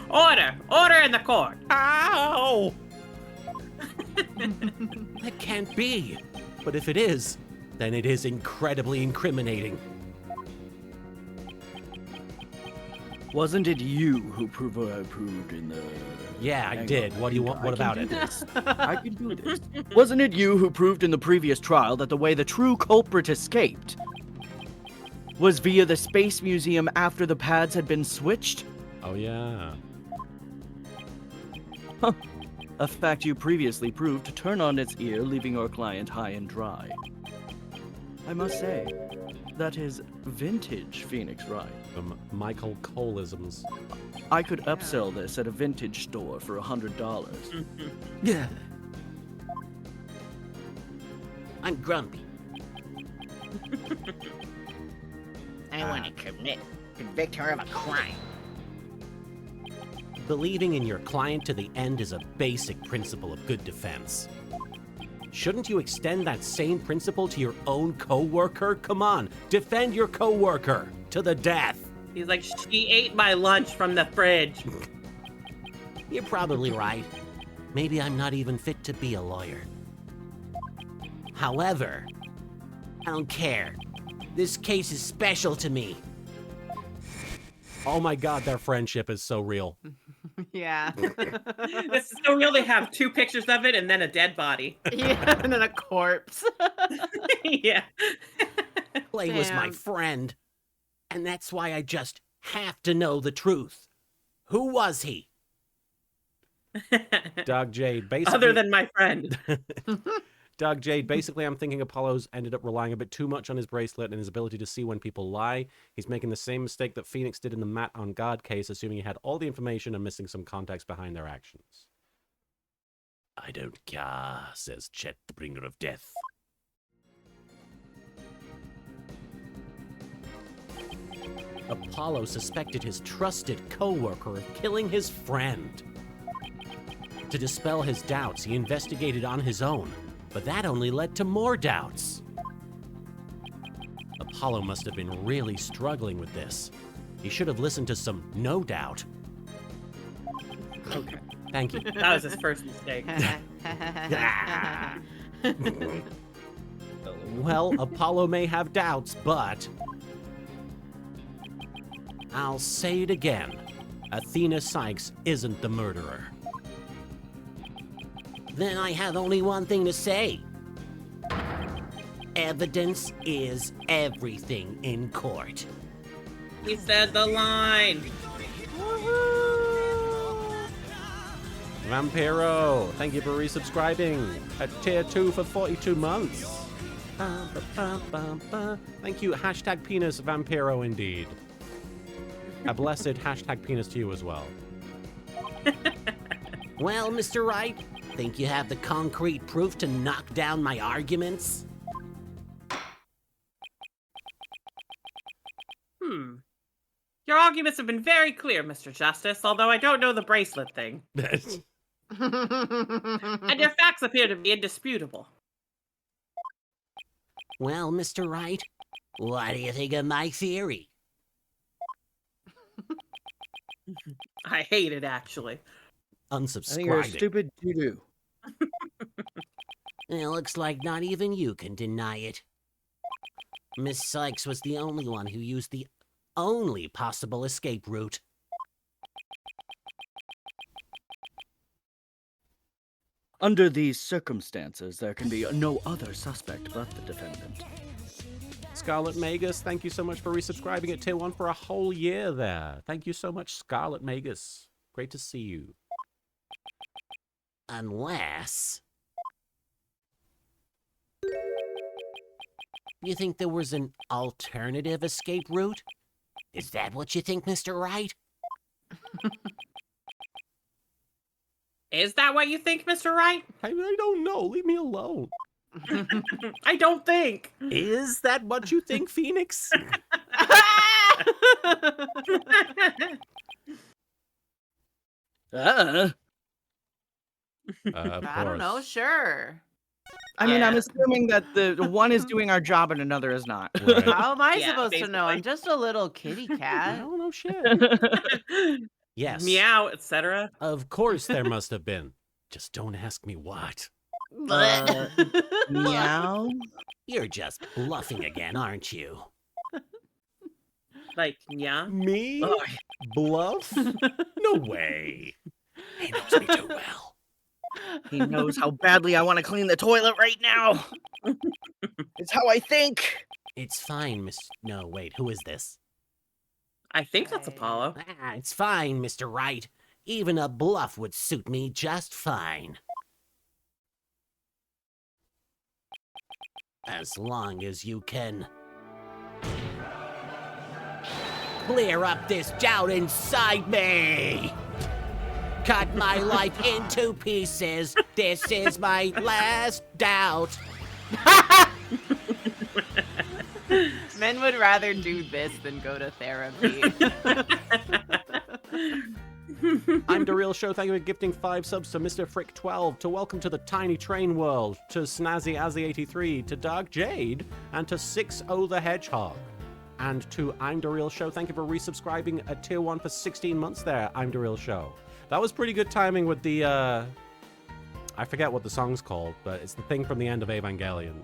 Order! Order in the court! Ow! That can't be. But if it is, then it is incredibly incriminating. Wasn't it you who proved in the... Yeah, I Hang did. on, What do you I want? What can about do it? this. I can do this. Wasn't it you who proved in the previous trial that the way the true culprit escaped was via the Space Museum after the pads had been switched? Oh, yeah. A fact you previously proved to turn on its ear, leaving your client high and dry. I must say, that is vintage Phoenix Wright. The Michael Coleisms. I could upsell this at a vintage store for $100. Yeah. I'm grumpy. I want to convict her of a crime. Believing in your client to the end is a basic principle of good defense. Shouldn't you extend that same principle to your own coworker? Come on, defend your coworker to the death. He's like, she ate my lunch from the fridge. You're probably right. Maybe I'm not even fit to be a lawyer. However, I don't care. This case is special to me. Oh my god, their friendship is so real. Yeah. This is so real. They have 2 pictures of it and then a dead body. Yeah, and then a corpse. Yeah. Clay was my Damn. friend. And that's why I just have to know the truth. Who was he? Doug Jade, basically. Other than my friend. Doug Jade, basically, I'm thinking Apollo's ended up relying a bit too much on his bracelet and his ability to see when people lie. He's making the same mistake that Phoenix did in the Matt on Guard case, assuming he had all the information and missing some context behind their actions. I don't care, says Chet, the bringer of death. Apollo suspected his trusted co-worker of killing his friend. To dispel his doubts, he investigated on his own, but that only led to more doubts. Apollo must have been really struggling with this. He should have listened to some No Doubt. Okay. Thank you. That was his first mistake. Well, Apollo may have doubts, but... I'll say it again. Athena Sykes isn't the murderer. Then I have only one thing to say. Evidence is everything in court. He said the line. Vampiro, thank you for resubscribing at tier 2 for 42 months. Thank you, hashtag penis Vampiro indeed. A blessed hashtag penis to you as well. Well, Mr. Wright, think you have the concrete proof to knock down my arguments? Your arguments have been very clear, Mr. Justice, although I don't know the bracelet thing. And your facts appear to be indisputable. Well, Mr. Wright, what do you think of my theory? I hate it, actually. I think you're a Unsubscribing. stupid doo-doo. It looks like not even you can deny it. Miss Sykes was the only one who used the only possible escape route. Under these circumstances, there can be no other suspect but the defendant. Scarlet Magus, thank you so much for resubscribing at Tier 1 for a whole year there. Thank you so much, Scarlet Magus. Great to see you. Unless... You think there was an alternative escape route? Is that what you think, Mr. Wright? Is that what you think, Mr. Wright? I don't know. Leave me alone. I don't think. Is that what you think, Phoenix? Uh, Of I don't know. course. Sure. I mean, I'm Yeah. assuming that the one is doing our job and another is not. Right. How am I Yeah, supposed to know? I'm basically. just a little kitty I cat. don't know shit. Yes. Meow, etc. Of course there must have been. Just don't ask me what. Meow. You're just bluffing again, aren't you? Like, yeah. Me? Oh, Bluff? No way. He knows me too well. he knows how badly I want to clean the toilet right now. It's how I think. It's fine, Miss... No, wait, who is this? I think that's Apollo. Ah, it's fine, Mr. Wright. Even a bluff would suit me just fine. As long as you can... clear up this doubt inside me! Cut my life into pieces. This is my last doubt. Men would rather do this than go to therapy. I'm The Real Show. Thank you for gifting 5 subs to Mr. Frick 12, to Welcome to the Tiny Train World, to Snazzy Azzy 83, to Dark Jade, and to 6-0 the Hedgehog. And to I'm The Real Show, thank you for resubscribing at Tier 1 for 16 months there, I'm The Real Show. That was pretty good timing with the, I forget what the song's called, but it's the thing from the end of Evangelion.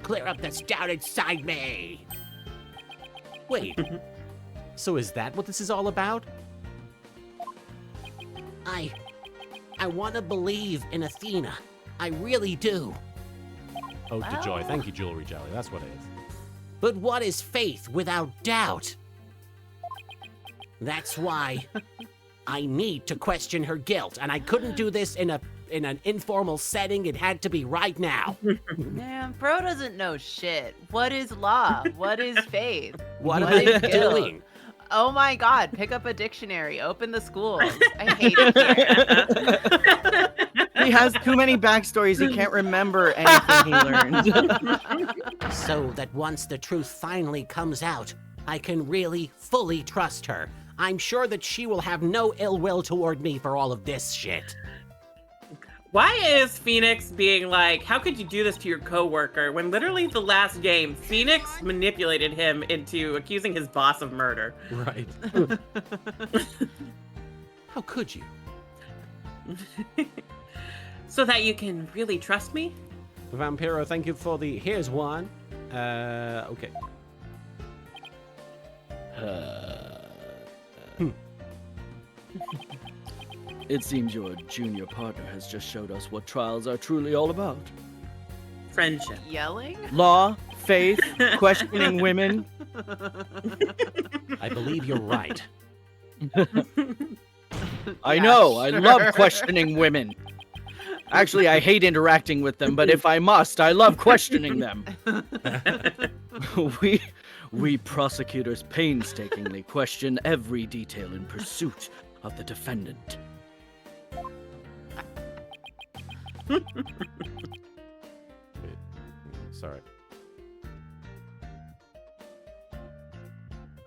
Clear up this doubt inside me. Wait, so is that what this is all about? I want to believe in Athena. I really do. Oh, to joy. Thank you, Jewelry Jelly. That's what it is. But what is faith without doubt? That's why I need to question her guilt, and I couldn't do this in an informal setting. It had to be right now. Man, bro doesn't know shit. What is law? What is faith? What am What is I guilt? doing? Oh my god, pick up a dictionary, open the schools. I hate it here. He has too many backstories. He can't remember anything he learned. So that once the truth finally comes out, I can really, fully trust her. I'm sure that she will have no ill will toward me for all of this shit. Why is Phoenix being like, how could you do this to your coworker, when literally the last game, Phoenix manipulated him into accusing his boss of murder? Right. How could you? So that you can really trust me? Vampiro, thank you for the... Here's one. Okay. It seems your junior partner has just showed us what trials are truly all about. Friendship. Yelling? Law, faith, questioning women. I believe you're right. I Yeah, know, I love sure. questioning women. Actually, I hate interacting with them, but if I must, I love questioning them. We prosecutors painstakingly question every detail in pursuit of the defendant. Wait. Sorry.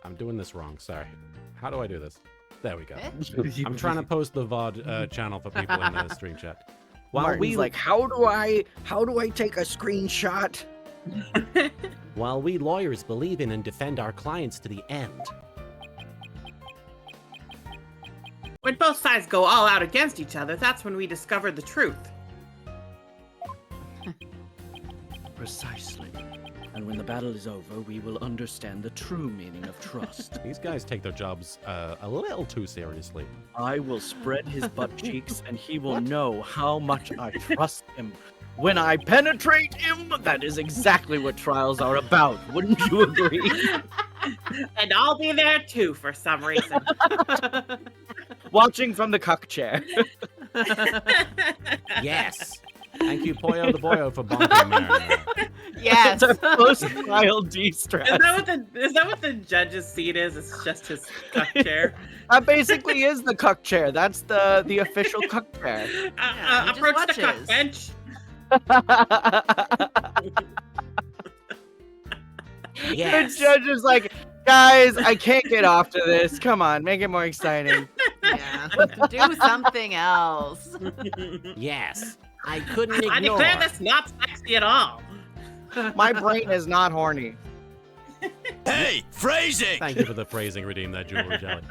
I'm doing this wrong. Sorry. How do I do this? There we go. I'm trying to post the VOD channel for people in the stream chat. While Martin's we like, how do I take a screenshot? While we lawyers believe in and defend our clients to the end. When both sides go all out against each other, that's when we discover the truth. Precisely. And when the battle is over, we will understand the true meaning of trust. These guys take their jobs a little too seriously. I will spread his butt cheeks, and he will know how much I trust him. When I penetrate him, that is exactly what trials are about. Wouldn't you agree? And I'll be there too for some reason. Watching from the cuck chair. Yes. Thank you, Poyo the Boyo, for bumping there. Yes. Post-trial de-stress. Is that what the judge's seat is? It's just his cuck chair. That basically is the cuck chair. That's the official cuck chair. he just Approach the cuck watches. bench. Yes. The judge is like, guys, I can't get off to this. Come on, make it more exciting. Yeah. Do something else. Yes. I couldn't I ignore. declare this not sexy at all. My brain is not horny. Hey, phrasing! Thank you for the phrasing, redeem that jewelry jelly.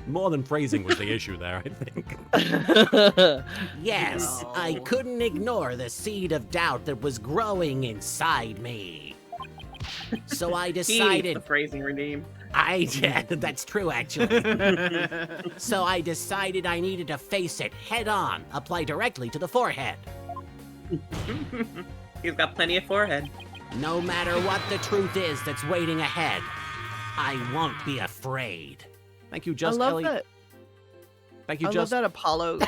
More than phrasing was the issue there, I think. Yes, No. I couldn't ignore the seed of doubt that was growing inside me. So I He needs decided the phrasing redeem. that's true actually. So I decided I needed to face it head on, apply directly to the forehead. He's got plenty of forehead. No matter what the truth is that's waiting ahead, I won't be afraid. Thank you, Just I love Ellie. that. Thank you, I love Just. that Apollo.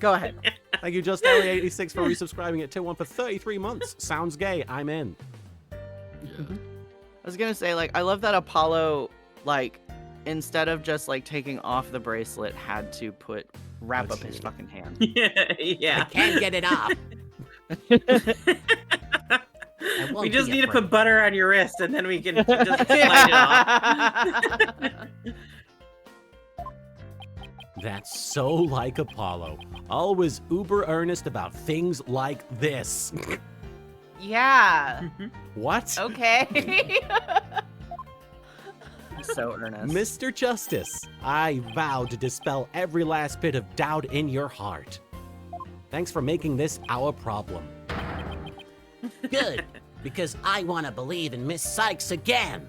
Go ahead. Thank you, Just Ellie86 for resubscribing at Tier 1 for 33 months. Sounds gay. I'm in. I was gonna say, like, I love that Apollo, like, instead of just like taking off the bracelet, had to wrap up his fucking hand. I Yeah. can't get it off. I won't We just be need to afraid. put butter on your wrist and then we can just slide it off. That's so like Apollo. Always uber earnest about things like this. Yeah. What? Okay. So earnest. Mr. Justice, I vow to dispel every last bit of doubt in your heart. Thanks for making this our problem. Good, because I want to believe in Miss Sykes again.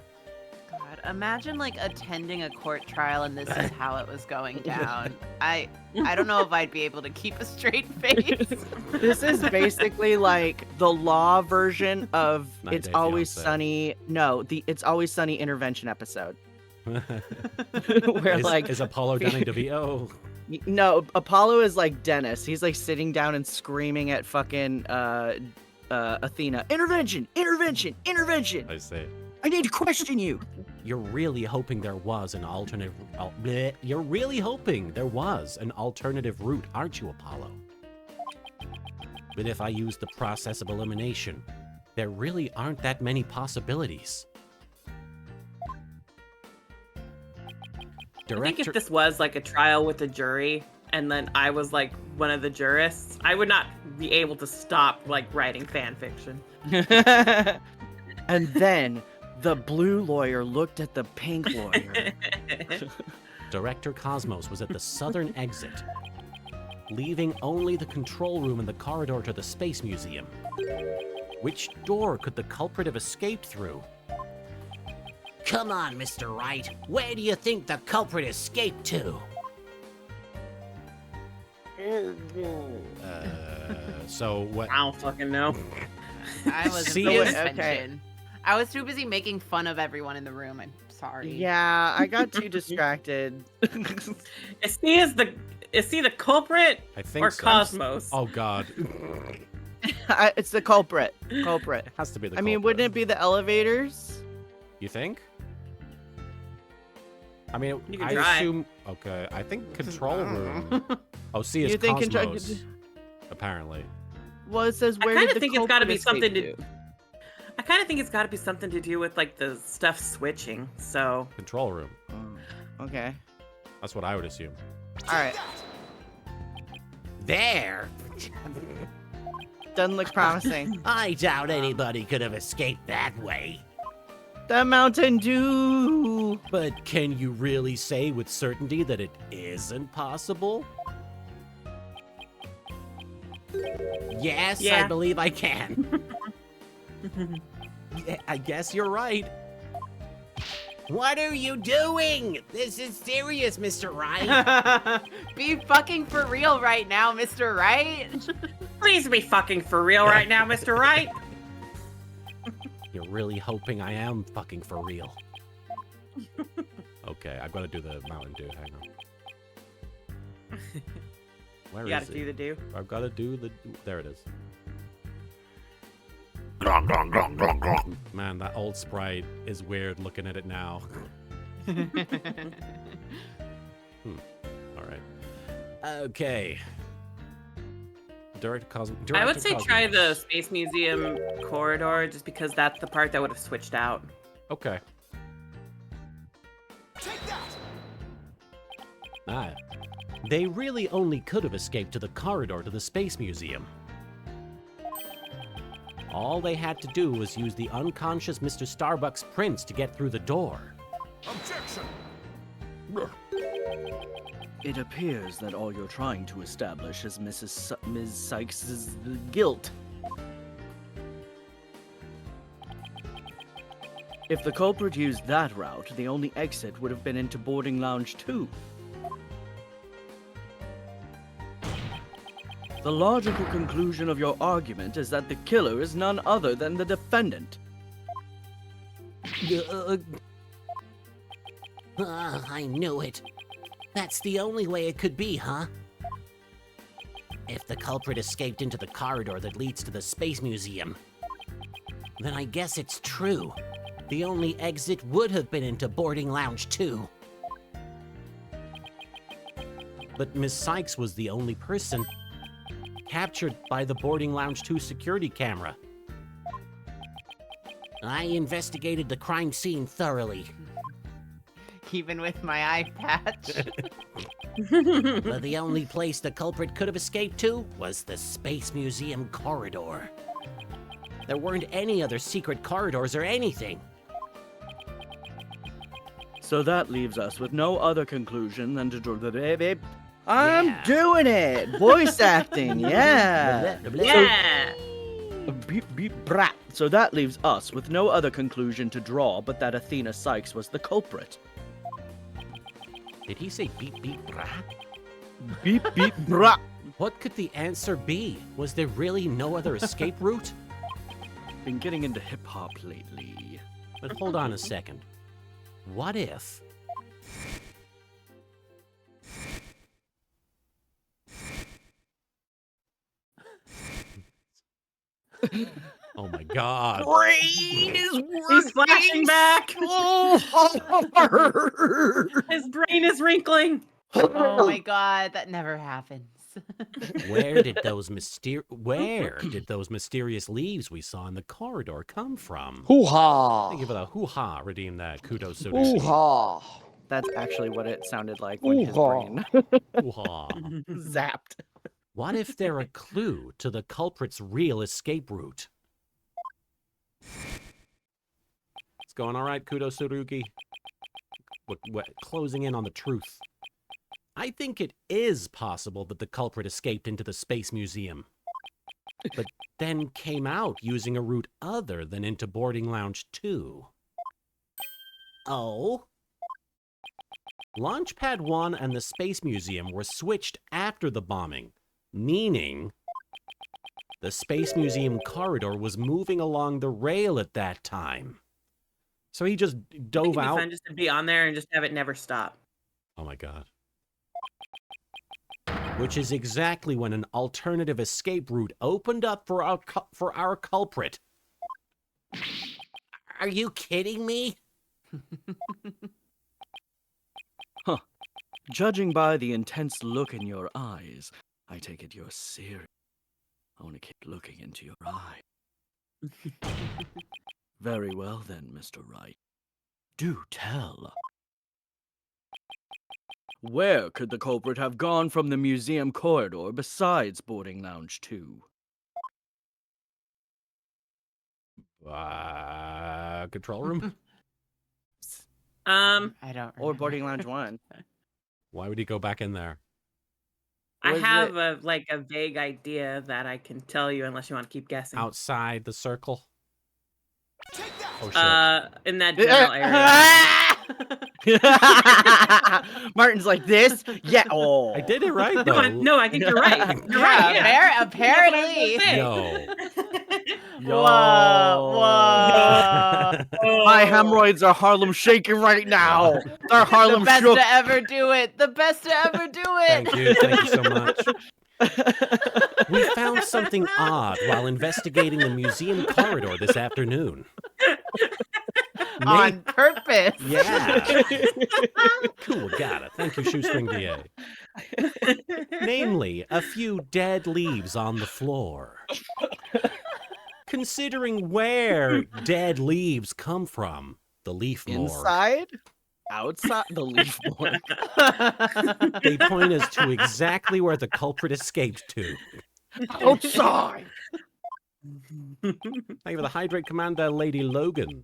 God, imagine like attending a court trial and this is how it was going down. I don't know if I'd be able to keep a straight face. This is basically like the law version of 90 It's Day Always Fiancé. Sunny. No, the It's Always Sunny intervention episode. Where like is Apollo Dunning DeVito? no, Apollo is like Dennis. He's like sitting down and screaming at fucking Athena. Intervention! Intervention! Intervention! I see. I need to question you. You're really hoping there was an alternative. You're really hoping there was an alternative route, aren't you, Apollo? But if I use the process of elimination, there really aren't that many possibilities. I think if this was like a trial with a jury and then I was like one of the jurists, I would not be able to stop like writing fan fiction. And then the blue lawyer looked at the pink lawyer. Director Cosmos was at the southern exit, leaving only the control room and the corridor to the Space Museum. Which door could the culprit have escaped through? Come on, Mr. Wright. Where do you think the culprit escaped to? So what? I don't fucking know. I wasn't See paying it? attention. I was too busy making fun of everyone in the room. I'm sorry. Yeah, I got too distracted. Is he the culprit I think or so. Cosmos? Oh God, It's the culprit. Culprit. it has to be the. I mean, culprit. wouldn't it be the elevators? You think? I mean, You can I try. assume. Okay, I think control room. Oh, see, it's You think Cosmos. Apparently. Well, it says I where kind did of the think it's got to culprit be something escape to. I kind of think it's got to be something to do with like the stuff switching. So Control room. Okay. That's what I would assume. All right. There. Doesn't look promising. I doubt anybody could have escaped that way. The Mountain Dew. But can you really say with certainty that it isn't possible? Yes, I Yeah. believe I can. Yeah, I guess you're right. What are you doing? This is serious, Mr. Wright. Be fucking for real right now, Mr. Wright. Please be fucking for real right now, Mr. Wright. You're really hoping I am fucking for real. Okay, I've got to do the Mountain Dew. Hang on. Where You is gotta it? do the do. I've got to do the... There it is. Man, that old Sprite is weird looking at it now. All right. Okay. I would say try the Space Museum corridor just because that's the part that would have switched out. Okay. Ah. They really only could have escaped to the corridor to the Space Museum. All they had to do was use the unconscious Mr. Starbucks Prince to get through the door. Objection! It appears that all you're trying to establish is Ms. Sykes' guilt. If the culprit used that route, the only exit would have been into boarding lounge 2. The logical conclusion of your argument is that the killer is none other than the defendant. I knew it. That's the only way it could be, huh? If the culprit escaped into the corridor that leads to the Space Museum, then I guess it's true. The only exit would have been into boarding lounge 2. But Miss Sykes was the only person captured by the boarding lounge 2 security camera. I investigated the crime scene thoroughly, Even with my eye patch. but the only place the culprit could have escaped to was the Space Museum corridor. There weren't any other secret corridors or anything. So that leaves us with no other conclusion than to draw the baby. I'm Yeah. doing it! Voice acting, yeah! Yeah. Beep, beep, brat. So that leaves us with no other conclusion to draw but that Athena Sykes was the culprit. Did he say beep beep brah? Beep, beep, brat. What could the answer be? Was there really no other escape route? Been getting into hip hop lately. But hold on a second. What if... Oh my god. Brain is He's flashing back. His brain is wrinkling. Oh my god, that never happens. Where did those mysterious leaves we saw in the corridor come from? Hoo-ha! Thank you for the hoo-ha. Redeem that. Kudos to Hoo-ha! That's actually what it sounded like when his Ooh-ha. brain hoo-ha. zapped. What if they're a clue to the culprit's real escape route? It's going all right, Kudos Surugi. We're closing in on the truth. I think it is possible that the culprit escaped into the Space Museum, but then came out using a route other than into boarding lounge 2. Oh? Launchpad 1 and the Space Museum were switched after the bombing, meaning the Space Museum corridor was moving along the rail at that time. So he just dove It'd be out. fun just to be on there and just have it never stop. Oh my god. Which is exactly when an alternative escape route opened up for our culprit. Are you kidding me? Judging by the intense look in your eyes, I take it you're serious. I want to keep looking into your eye. Very well then, Mr. Wright. Do tell. Where could the culprit have gone from the museum corridor besides boarding lounge 2? Control room? Um, I don't remember. Or boarding lounge 1? Why would he go back in there? I Was have it- a vague idea that I can tell you unless you want to keep guessing. Outside the circle. Oh shit. In that general area. Martin's like this. Yeah. Oh. I did it right though. No, I think you're right. You're right. Yeah, Yeah. apparently. Yo. Whoa. My hemorrhoids are Harlem shaking right now. They're Harlem The best shook. to ever do it. The best to ever do it. Thank you so much. We found something odd while investigating the museum corridor this afternoon. On purpose. Yeah. Cool, got it. Thank you, Shoestring DA. Namely, a few dead leaves on the floor. Considering where dead leaves come from, the leaf morgue. Inside? Outside the leaf morgue. They point us to exactly where the culprit escaped to. Outside. Thank you for the hydrate commander, Lady Logan.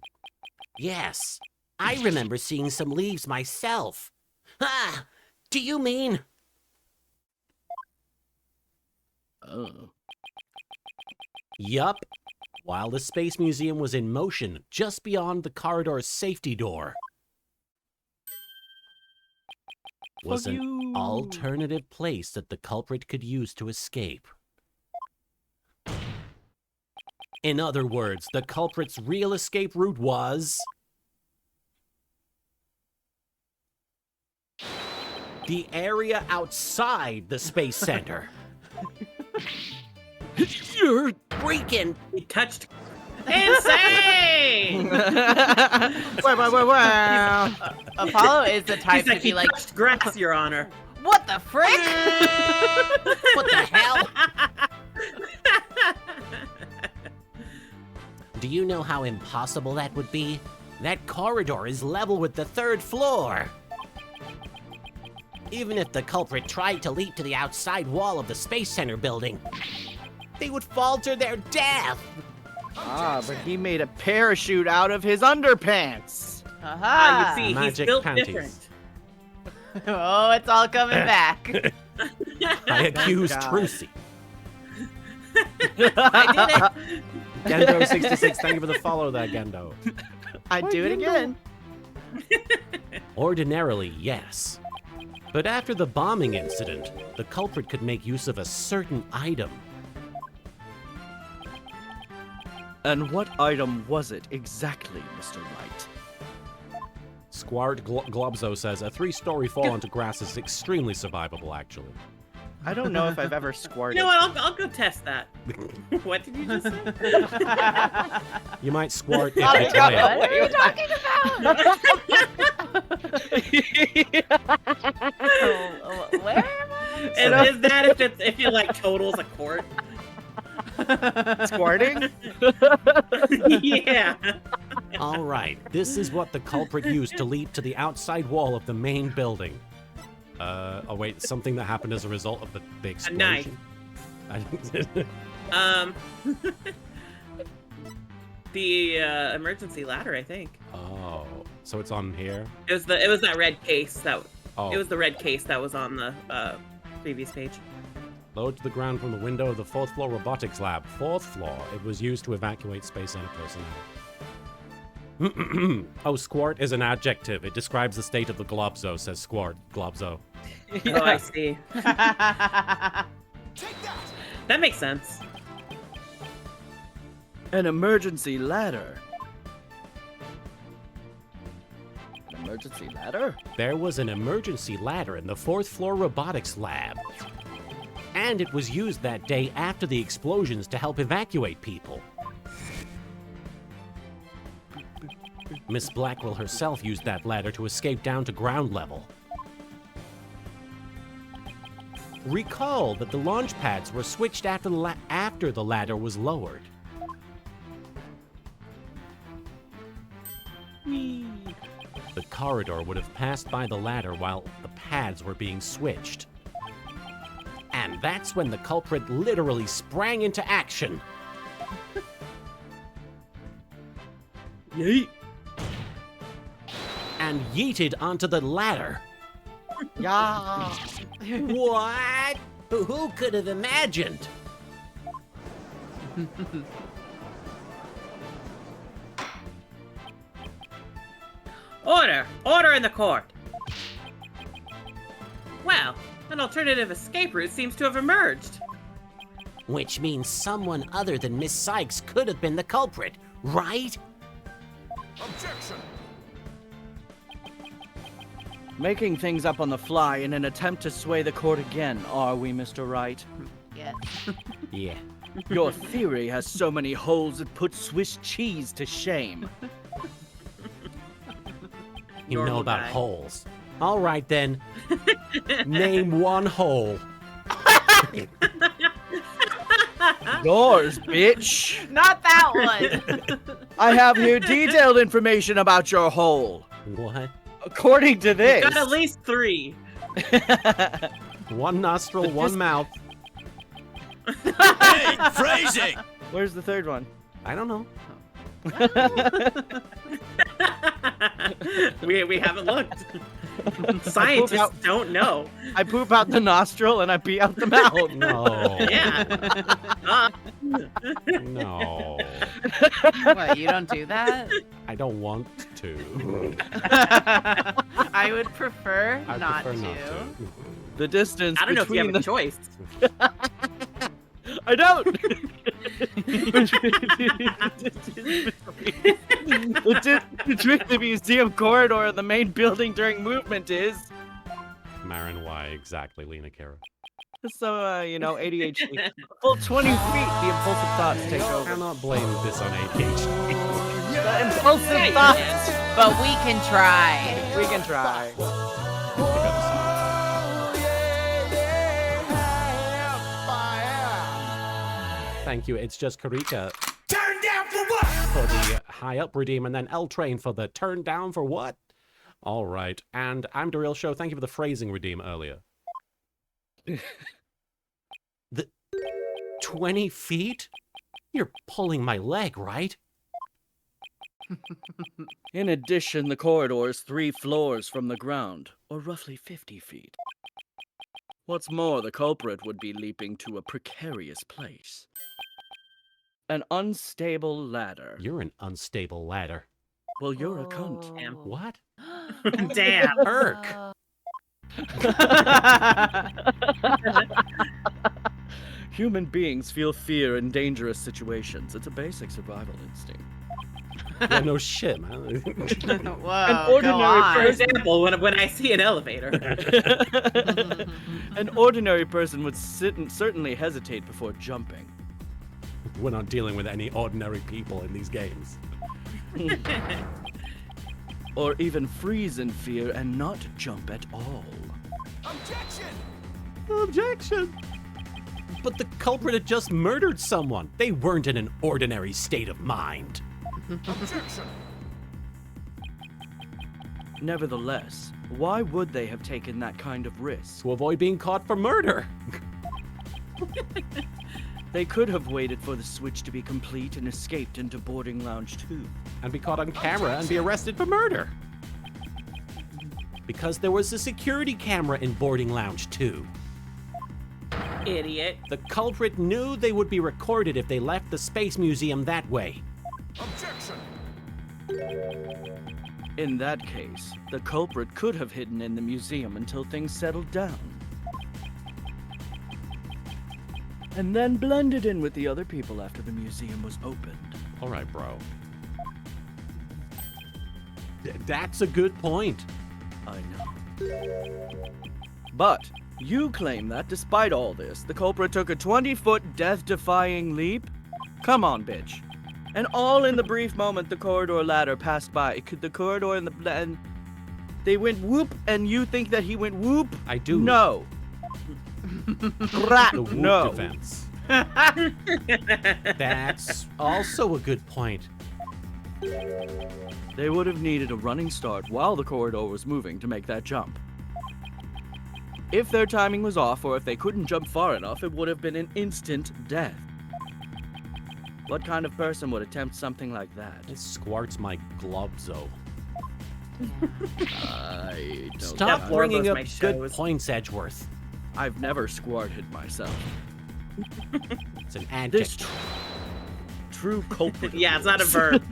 Yes, I remember seeing some leaves myself. Ah, do you mean? Oh. Yup. While the Space Museum was in motion, just beyond the corridor's safety door was an alternative place that the culprit could use to escape. In other words, the culprit's real escape route was the area outside the Space Center. You're freaking. He touched. Insane! Wow. Apollo is the type He's to like, he be like, touched grass, Your Honor. what the frick? What the hell? Do you know how impossible that would be? That corridor is level with the 3rd floor. Even if the culprit tried to leap to the outside wall of the Space Center building, they would fall to their death. Ah, but he made a parachute out of his underpants. Ah, you see, he's Magic built panties. different. Oh, it's all coming back. I accuse God. Trucy. I did it. Gendo66, thank you for the follow there, Gendo. I'd do it again. Ordinarily, yes. But after the bombing incident, the culprit could make use of a certain item. And what item was it exactly, Mr. Wright? Squart Globzo says, a 3-story fall onto grass is extremely survivable, actually. I don't know if I've ever squirted. You know what? I'll go test that. What did you just say? You might squart if Oh, you try it. what are you talking about? Where am I? And is that if you like totals a quart? Squirting? Yeah. All right, this is what the culprit used to leap to the outside wall of the main building. Oh wait, something that happened as a result of the explosion. Um, the emergency ladder, I think. Oh, so it's on here? It was that red case that. Oh. It was the red case that was on the previous page. Lowered to the ground from the window of the 4th floor robotics lab. 4th floor. It was used to evacuate Space Center personnel. Oh, squart is an adjective. It describes the state of the globzo, says Squart. Globzo. Oh, I see. That makes sense. An emergency ladder. An emergency ladder? There was an emergency ladder in the 4th floor robotics lab. And it was used that day after the explosions to help evacuate people. Miss Blackwell herself used that ladder to escape down to ground level. Recall that the launch pads were switched after the ladder was lowered. The corridor would have passed by the ladder while the pads were being switched. And that's when the culprit literally sprang into action. Yeet. And yeeted onto the ladder. Yeah. What? Who could have imagined? Order! Order in the court! Well, an alternative escape route seems to have emerged. Which means someone other than Miss Sykes could have been the culprit, right? Objection! Making things up on the fly in an attempt to sway the court again, are we, Mr. Wright? Yes. Yeah. Your theory has so many holes it puts Swiss cheese to shame. You know Normal about guy. holes. All right then. Name one hole. Yours, bitch! Not that one. I have here detailed information about your hole. What? According to this. Got at least 3. One nostril, one mouth. Hey, phrasing! Where's the third one? I don't know. we haven't looked. Scientists don't know. I poop out the nostril and I pee out the mouth. No. Yeah. No. What, you don't do that? I don't want to. I would prefer I not prefer to. not to. The distance I don't know if you between have a choice. I don't. Between the museum corridor and the main building during movement is Marin, why exactly, Lena Kara? so ADHD. A full 20 feet, the impulsive thoughts take I over. cannot blame this on ADHD. The impulsive Yeah, you thoughts. But we can try. We can try. Thank you. It's just Karika Turn down for what? for the high up redeem, and then L Train for the turn down for what? All right. And I'm the real show. Thank you for the phrasing redeem earlier. The 20 feet? You're pulling my leg, right? In addition, the corridor is 3 floors from the ground, or roughly 50 feet. What's more, the culprit would be leaping to a precarious place. An unstable ladder. You're an unstable ladder. Well, you're a cunt. Damn. What? Damn. Irk. Human beings feel fear in dangerous situations. It's a basic survival instinct. Yeah, no shit, man. Whoa, An ordinary go on. For example, when I see an elevator. An ordinary person would certainly hesitate before jumping. We're not dealing with any ordinary people in these games. Or even freeze in fear and not jump at all. Objection! Objection! But the culprit had just murdered someone. They weren't in an ordinary state of mind. Objection! Nevertheless, why would they have taken that kind of risk? To avoid being caught for murder. They could have waited for the switch to be complete and escaped into boarding lounge 2. And be caught on camera and be arrested for murder. Because there was a security camera in boarding lounge 2. Idiot. The culprit knew they would be recorded if they left the Space Museum that way. Objection! In that case, the culprit could have hidden in the museum until things settled down. And then blended in with the other people after the museum was opened. All right, bro. That's a good point. I know. But you claim that despite all this, the culprit took a 20-foot death-defying leap? Come on, bitch. And all in the brief moment the corridor ladder passed by. Could the corridor and they went whoop, and you think that he went whoop? I do. No. Crap, The whoop no. defense. That's also a good point. They would have needed a running start while the corridor was moving to make that jump. If their timing was off, or if they couldn't jump far enough, it would have been an instant death. What kind of person would attempt something like that? It squarts my globzo. I don't Stop That bringing Warbo's up my good shows. points, Edgeworth. I've never squirted myself. It's an This adjective. true culprit. Yeah, it's not a verb.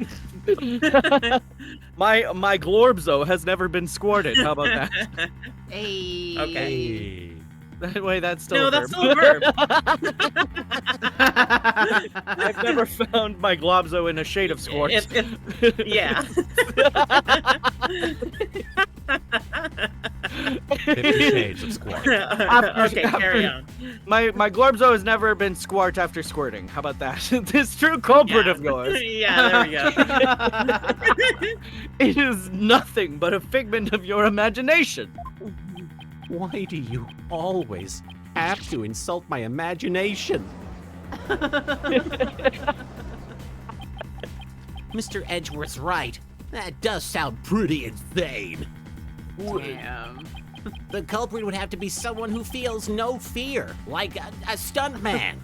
My Glorbzo has never been squirted. How about that? Hey. Okay. Hey. That way, that's still No, a that's verb. still a verb. I've never found my Globzo in a shade of squirt. Yeah. 50 Shades of Squirt. Okay, carry on. My Glorbzo has never been squirt after squirting. How about that? This true culprit Yeah. of yours. Yeah, there we go. It is nothing but a figment of your imagination. Why do you always have to insult my imagination? Mr. Edgeworth's right. That does sound pretty insane. Damn. The culprit would have to be someone who feels no fear, like a stuntman.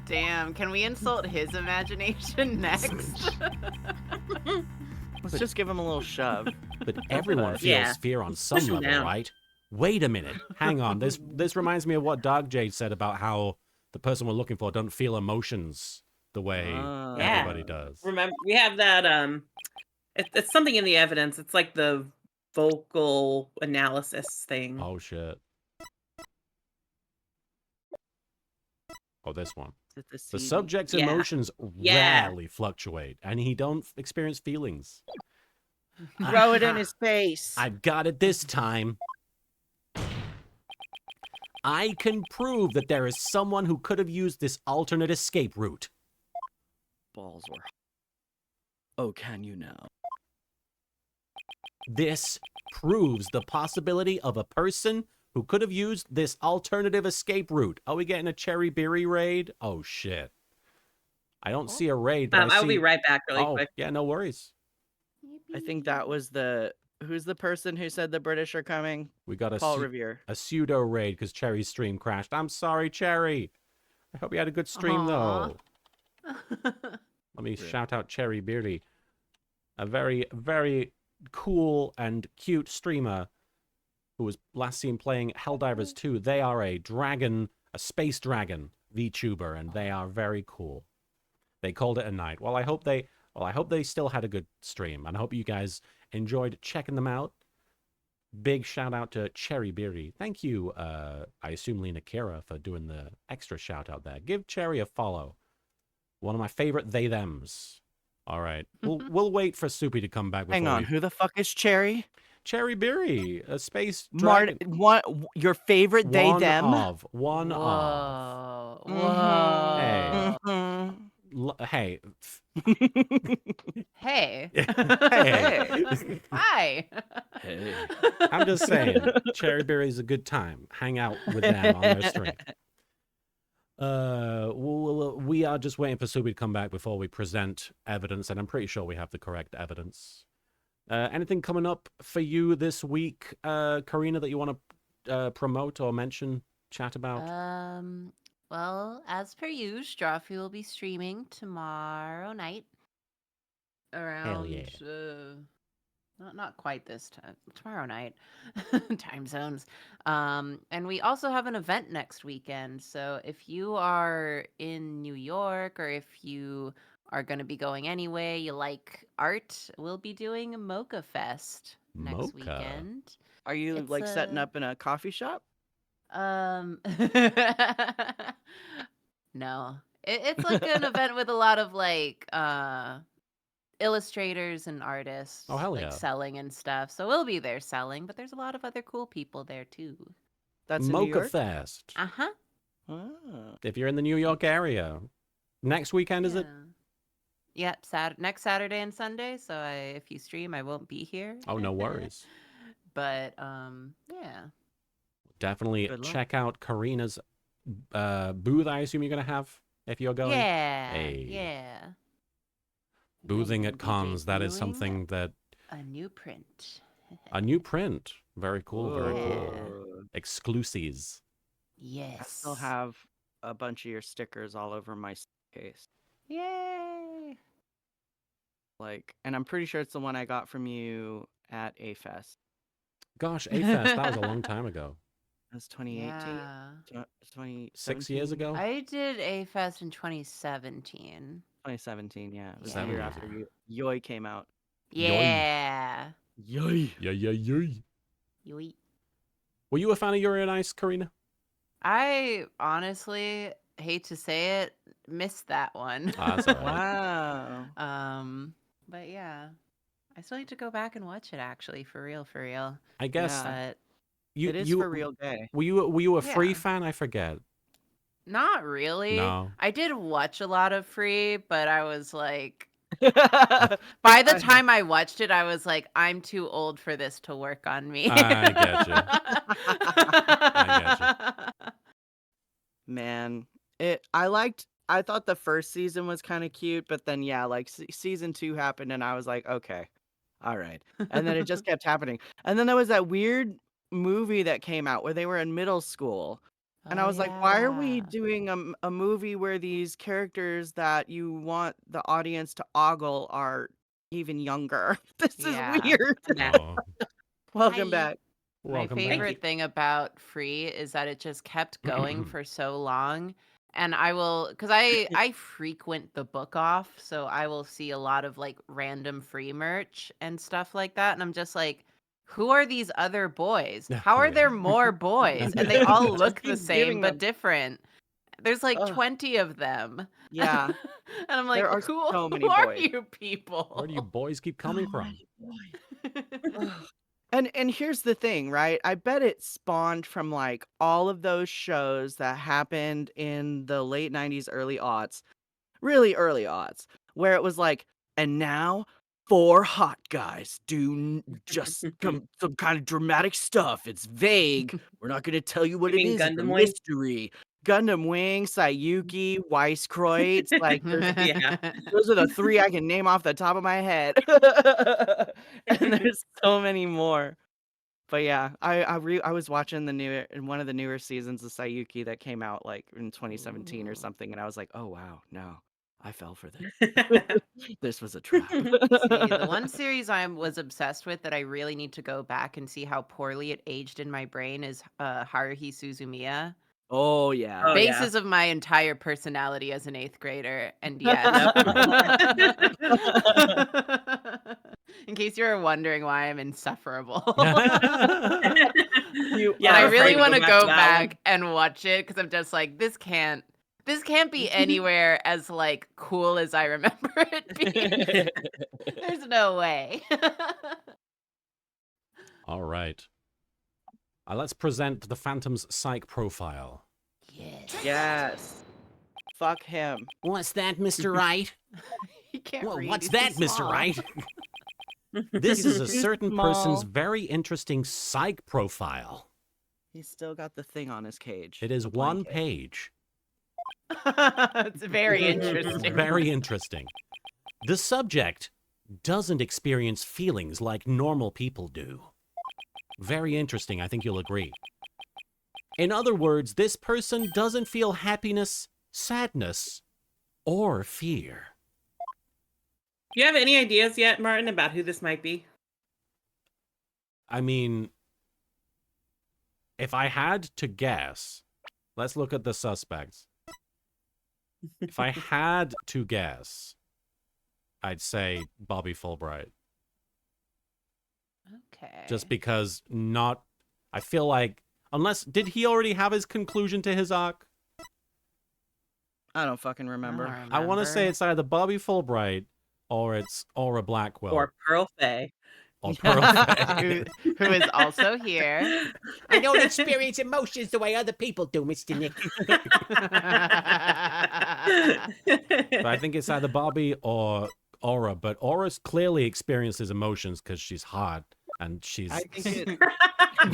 Damn. Can we insult his imagination next? Let's just give him a little shove. But everyone feels Yeah. fear on some Push 'em level, down. right? Wait a minute. Hang on. This reminds me of what Dark Jade said about how the person we're looking for don't feel emotions the way Ah. Yeah. everybody does. Remember, we have that. It's something in the evidence. It's like the vocal analysis thing. Oh shit. Oh, this one. The subject's Yeah. emotions Yeah. rarely fluctuate, and he don't experience feelings. Throw it in his face. I've got it this time. I can prove that there is someone who could have used this alternate escape route. Balls were. Oh, can you now? This proves the possibility of a person who could have used this alternative escape route. Are we getting a Cherry Berry raid? Oh, shit. I don't see a raid, but I see... I'll be right back really oh, quick. yeah, no worries. I think that was the. Who's the person who said the British are coming? We got Paul Revere. a pseudo raid because Cherry's stream crashed. I'm sorry, Cherry. I hope you had a good stream, Aw. though. Let me shout out Cherry Beardy. A very, very cool and cute streamer who was last seen playing Helldivers 2. They are a space dragon VTuber, and they are very cool. They called it a night. Well, I hope they still had a good stream, and I hope you guys enjoyed checking them out. Big shout out to Cherry Beardy. Thank you, I assume Lena Kira, for doing the extra shout out there. Give Cherry a follow. One of my favorite they thems. All right, we'll wait for Soupy to come back. Hang on, who the fuck is Cherry? Cherry Beardy, a space Martin, dragon. what? Your favorite they them? One Whoa. of. Whoa. Hey. Mhm. Hey. Hey. Hey. Hi. Hey. I'm just saying, Cherry Berry's a good time. Hang out with them on their stream. We are just waiting for Subi to come back before we present evidence, and I'm pretty sure we have the correct evidence. Anything coming up for you this week, Karina, that you want to promote or mention, chat about? Well, as per usual, Strawfy will be streaming tomorrow night. Around not quite this time. Tomorrow night. Time zones. And we also have an event next weekend. So if you are in New York, or if you are going to be going anyway, you like art, we'll be doing a Mocha Fest next weekend. Are you It's like setting up in a coffee shop? No. It's like an event with a lot of like illustrators and artists. Oh, hell like yeah. selling and stuff. So we'll be there selling, but there's a lot of other cool people there too. That's in New Mocha York? Fest. Uh-huh. Ah. If you're in the New York area. Next weekend, is it? Yep, next Saturday and Sunday. So if you stream, I won't be here. Oh, no worries. But yeah. Definitely Good luck. check out Karina's booth, I assume you're going to have if you're going. Yeah. Hey. Yeah. Boothing We'll at be cons, that is debuting something that... a new print. A new print. Very cool, very cool. Whoa. Exclusives. Yes. I still have a bunch of your stickers all over my case. Yay. Like, and I'm pretty sure it's the one I got from you at A-Fest. Gosh, A-Fest, that was a long time ago. That's 2018. Yeah. 2017. 6 years ago. I did a fest in 2017. 2017. Yeah, it was the 7 year years after ago. Yoi came out. Yeah. Yoi. Yeah. Yoink. Were you a fan of Yuri on Ice, Karina? I honestly hate to say it, missed that one. Ah, that's all right. Wow. But yeah, I still need to go back and watch it. Actually, for real, for real. I guess Yeah. But It is for real gay. were you a Free Yeah. fan? I forget. not really. No. I did watch a lot of Free, but I was like, By by the time I watched it, I was like, I'm too old for this to work on me. I get you. Man, I thought the first season was kind of cute, but then yeah, like season 2 happened and I was like, okay. All right. And then it just kept happening. And then there was that weird movie that came out where they were in middle school. And I was like, why are we doing a movie where these characters that you want the audience to ogle are even younger? This is weird. Oh, Welcome Hi. back. My welcome back. favorite thing about Free is that it just kept going for so long. And I will, because I frequent the book off, so I will see a lot of like random Free merch and stuff like that. And I'm just like, who are these other boys? How are Yeah. there more boys? And they all Just look the keep same giving but them. different. There's like Ugh. 20 of them. Yeah. And I'm like, There are who, so many who are boys. you people? Where do you boys keep coming from? Ugh. And here's the thing, right? I bet it spawned from like all of those shows that happened in the late 90s, early aughts, really early aughts, where it was like, and now 4 hot guys do just some kind of dramatic stuff. It's vague. We're not going to tell you what You it mean is. It's a Gundam Wing? mystery. Gundam Wing, Sayuki, Weisskreutz, like Yeah. those are the 3 I can name off the top of my head. And there's so many more. But yeah, I was watching in one of the newer seasons of Sayuki that came out like in 2017 or something, and I was like, oh wow, no, I fell for this. This was a trap. See, the one series I was obsessed with that I really need to go back and see how poorly it aged in my brain is Haruhi Suzumiya. Oh yeah. Oh, yeah. Basis of my entire personality as an 8th grader, and yes. In case you were wondering why I'm insufferable. You Yeah, And I are really afraid want to back go to that back and watch it because I'm just like, this can't be anywhere as like cool as I remember it being. There's no way. All right. Let's present the Phantom's psych profile. Yes. Yes. Fuck him. What's that, Mr. Wright? He can't Well, read. what's he's too that, Mr. small. Wright? This is a Too certain person's small. very interesting psych profile. He's still got the thing on his cage. It is the one blanket. page. It's very interesting. Very interesting. The subject doesn't experience feelings like normal people do. Very interesting, I think you'll agree. In other words, this person doesn't feel happiness, sadness, or fear. Do you have any ideas yet, Martin, about who this might be? I mean, if I had to guess, let's look at the suspects. If I had to guess, I'd say Bobby Fulbright. Okay. Just because I feel like, did he already have his conclusion to his arc? I don't fucking remember. I want to say it's either Bobby Fulbright or it's Aura Blackwell. Or Pearl Faye? Or Pearl Faye. who is also here. I don't experience emotions the way other people do, Mr. Nick. But I think it's either Bobby or Aura, but Aura clearly experiences emotions because she's hot and she's... I think it,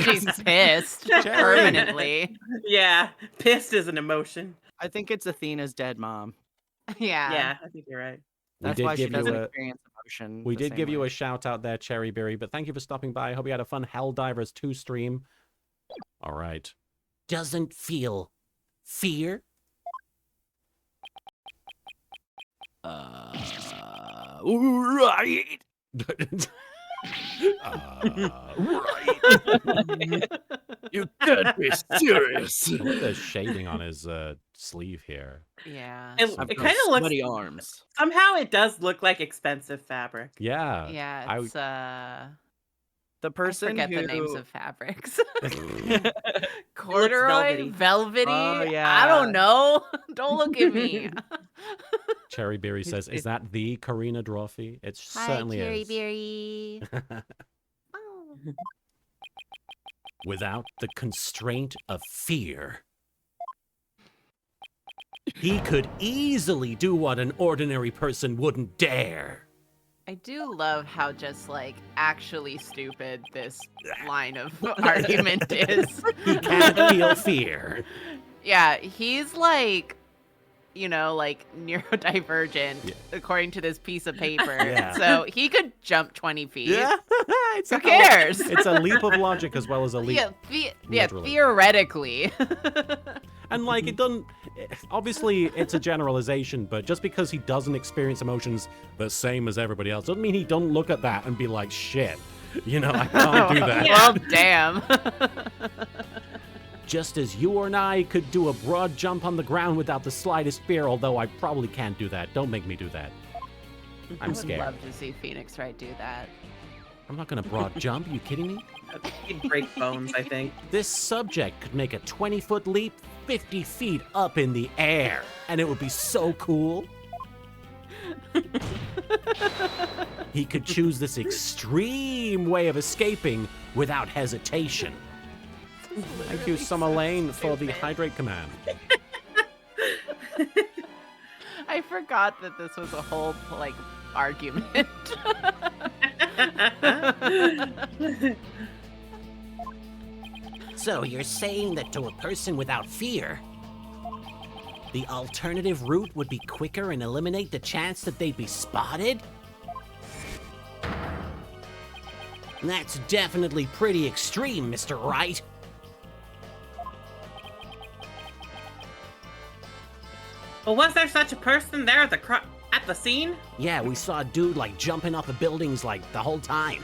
She's pissed permanently. Yeah, pissed is an emotion. I think it's Athena's dead mom. Yeah. Yeah, I think you're right. That's did why she give you doesn't a- experience emotion. We the did same give you way. a shout out there, Cherryberry, but thank you for stopping by. I hope you had a fun Helldivers 2 stream. All right. Doesn't feel fear? Right. Right. You can't be serious. Look at the shading on his sleeve here. Yeah. It, I've it got kind of looks sweaty arms. somehow it does look like expensive fabric. Yeah. Yeah, I- it's The I person forget who the names of fabrics. velvety. Corduroy, velvety. Oh, I yeah. don't know. Don't look at me. Cherry Berry says, "Is that the Karina Drawfee?" It certainly is. Berry. Oh. Without the constraint of fear, he could easily do what an ordinary person wouldn't dare. I do love how just like actually stupid this line of argument is. He can't feel fear. Yeah, he's like, like neurodivergent Yeah. according to this piece of paper. Yeah. So he could jump 20 feet. It's Who a- cares? It's a leap of logic as well as a leap. Yeah, literally. theoretically. And like it doesn't obviously it's a generalization, but just because he doesn't experience emotions the same as everybody else doesn't mean he don't look at that and be like, shit, I can't do that. Well, damn. Just as you and I could do a broad jump on the ground without the slightest fear, although I probably can't do that. Don't make me do that. I I'm would scared. love to see Phoenix Wright do that. I'm not gonna broad jump, you kidding me? He'd break bones, I think. This subject could make a 20-foot leap 50 feet up in the air, and it would be so cool. He could choose this extreme way of escaping without hesitation. Thank you, Summer Lane, for the hydrate command. I forgot that this was a whole argument. So you're saying that to a person without fear, the alternative route would be quicker and eliminate the chance that they'd be spotted? That's definitely pretty extreme, Mr. Wright. Well, was there such a person there at the scene? Yeah, we saw a dude jumping off of buildings the whole time.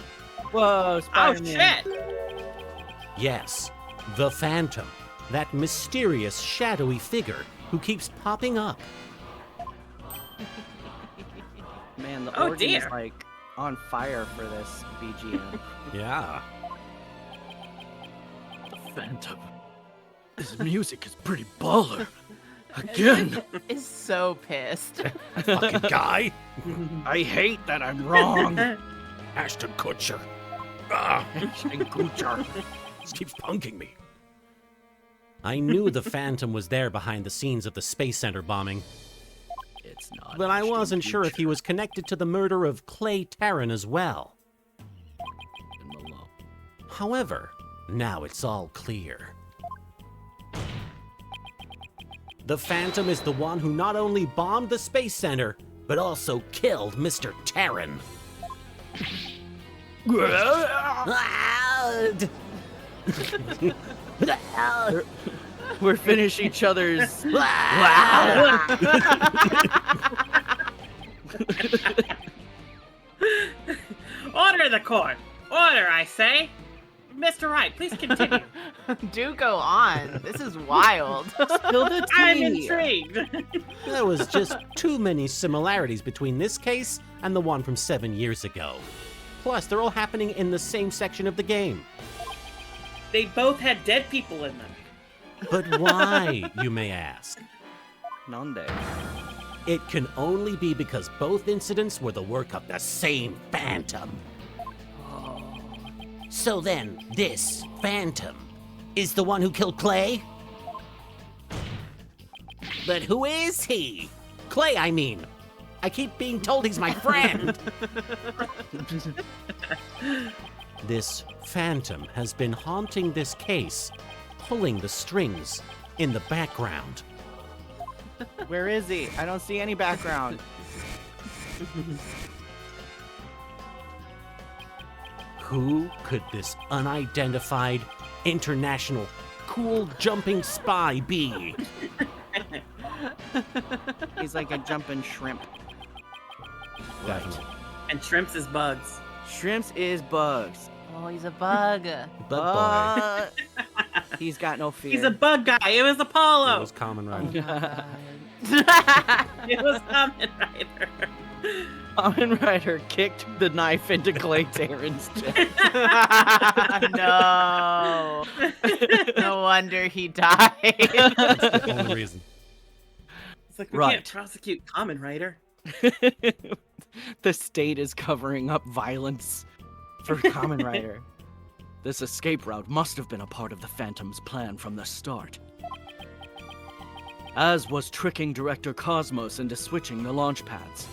Whoa, Oh Spider-Man. shit! Yes, the Phantom. That mysterious, shadowy figure who keeps popping up. Man, the Oh, organ is dear. on fire for this BGM. Yeah. The Phantom. This music is pretty baller. Again. Is so pissed. Fucking guy. I hate that I'm wrong. Ashton Kutcher. Ah, And Kuchar. this keeps punking me. I knew the Phantom was there behind the scenes of the Space Center bombing, It's not. but I Ashton wasn't sure if he Kutcher was connected to the murder of Clay Tarrant as well. and Malone. However, now it's all clear. The Phantom is the one who not only bombed the Space Center, but also killed Mr. Tarrant. We're finishing each other's. Order the court! Order, I say! Mr. Wright, please continue. Do go on. This is wild. Spill the I'm tea. intrigued. There was just too many similarities between this case and the one from 7 years ago. Plus, they're all happening in the same section of the game. They both had dead people in them. But why, you may ask? Nonde. It can only be because both incidents were the work of the same Phantom. So then, this Phantom is the one who killed Clay? But who is he? Clay, I mean. I keep being told he's my friend. This Phantom has been haunting this case, pulling the strings in the background. Where is he? I don't see any background. Who could this unidentified international cool jumping spy be? He's like a jumping shrimp. Definitely. And shrimps is bugs. Shrimps is bugs. Oh, he's a bug. Bug boy. He's got no fear. He's a bug guy. It was Apollo. It was Common Oh, Rider. God. It was Kamen Rider. Kamen Rider kicked the knife into Clay Taryn's chest. No. No wonder he died. That's the only reason. It's like we Right. can't prosecute Kamen Rider. The state is covering up violence for Kamen Rider. This escape route must have been a part of the Phantom's plan from the start. As was tricking Director Cosmos into switching the launch pads.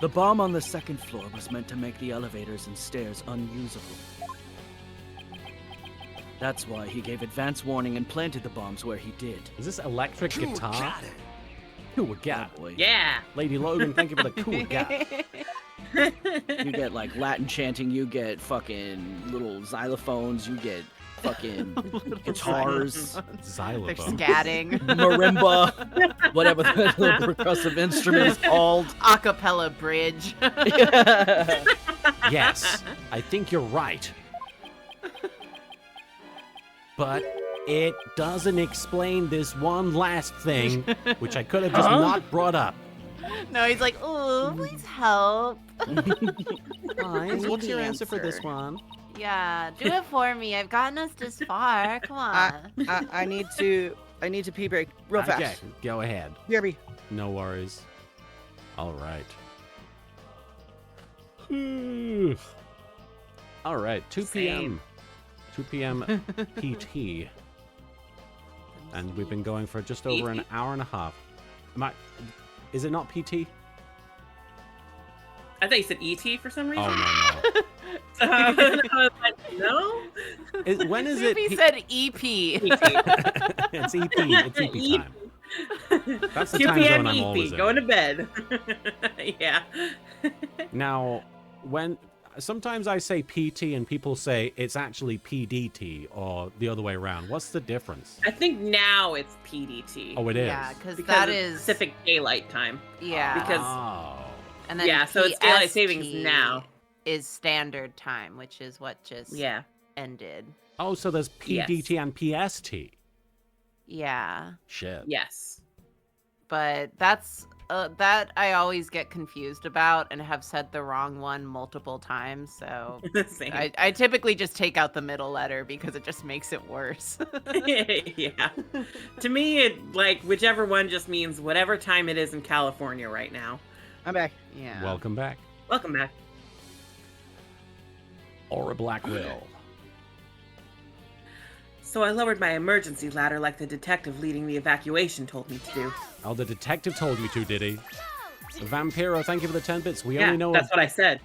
The bomb on the second floor was meant to make the elevators and stairs unusable. That's why he gave advance warning and planted the bombs where he did. Is this electric guitar? Cool gat. Boy. Yeah. Lady Logan, thank you for the cool gat. You get like Latin chanting, you get fucking little xylophones, you get fucking guitars, They're Xylophone. scatting. marimba, whatever the little percussive instrument is called. Acapella bridge. Yes, I think you're right. But it doesn't explain this one last thing, which I could have just not brought up. No, he's like, oh, please help. Guys, what's the your answer for this answer. one? Yeah, do it for me. I've gotten us this far. Come on. I need to pee break real fast. Okay, go ahead. BRB. No worries. All right. All right, 2 p.m. 2 p.m. PT. And we've been going for just over an hour and a half. Is it not PT? I thought you said ET for some reason. Oh, no, no. So I was like, no? When is it? He said EP. It's EP. It's EP time. That's the 2 time p.m. zone I'm always EP. in. Going to bed. Yeah. Now, sometimes I say PT and people say it's actually PDT or the other way around. What's the difference? I think now it's PDT. Oh, it is. Yeah, because because that of is Pacific Daylight Time. Yeah. because- Oh. And then Yeah, so it's daylight savings PST now. is standard time, which is what just Yeah. ended. Oh, so there's PDT and PST. Yeah, Shit. Yes. but that's that I always get confused about and have said the wrong one multiple times. So Same. I typically just take out the middle letter because it just makes it worse. Yeah. To me, it like whichever one just means whatever time it is in California right now. I'm back. Yeah. Welcome back. Welcome back. Aura Blackwill. So I lowered my emergency ladder like the detective leading the evacuation told me to do. Oh, the detective told you to, did he? Vampiro, thank you for the 10 bits. We Yeah, only know that's what I said.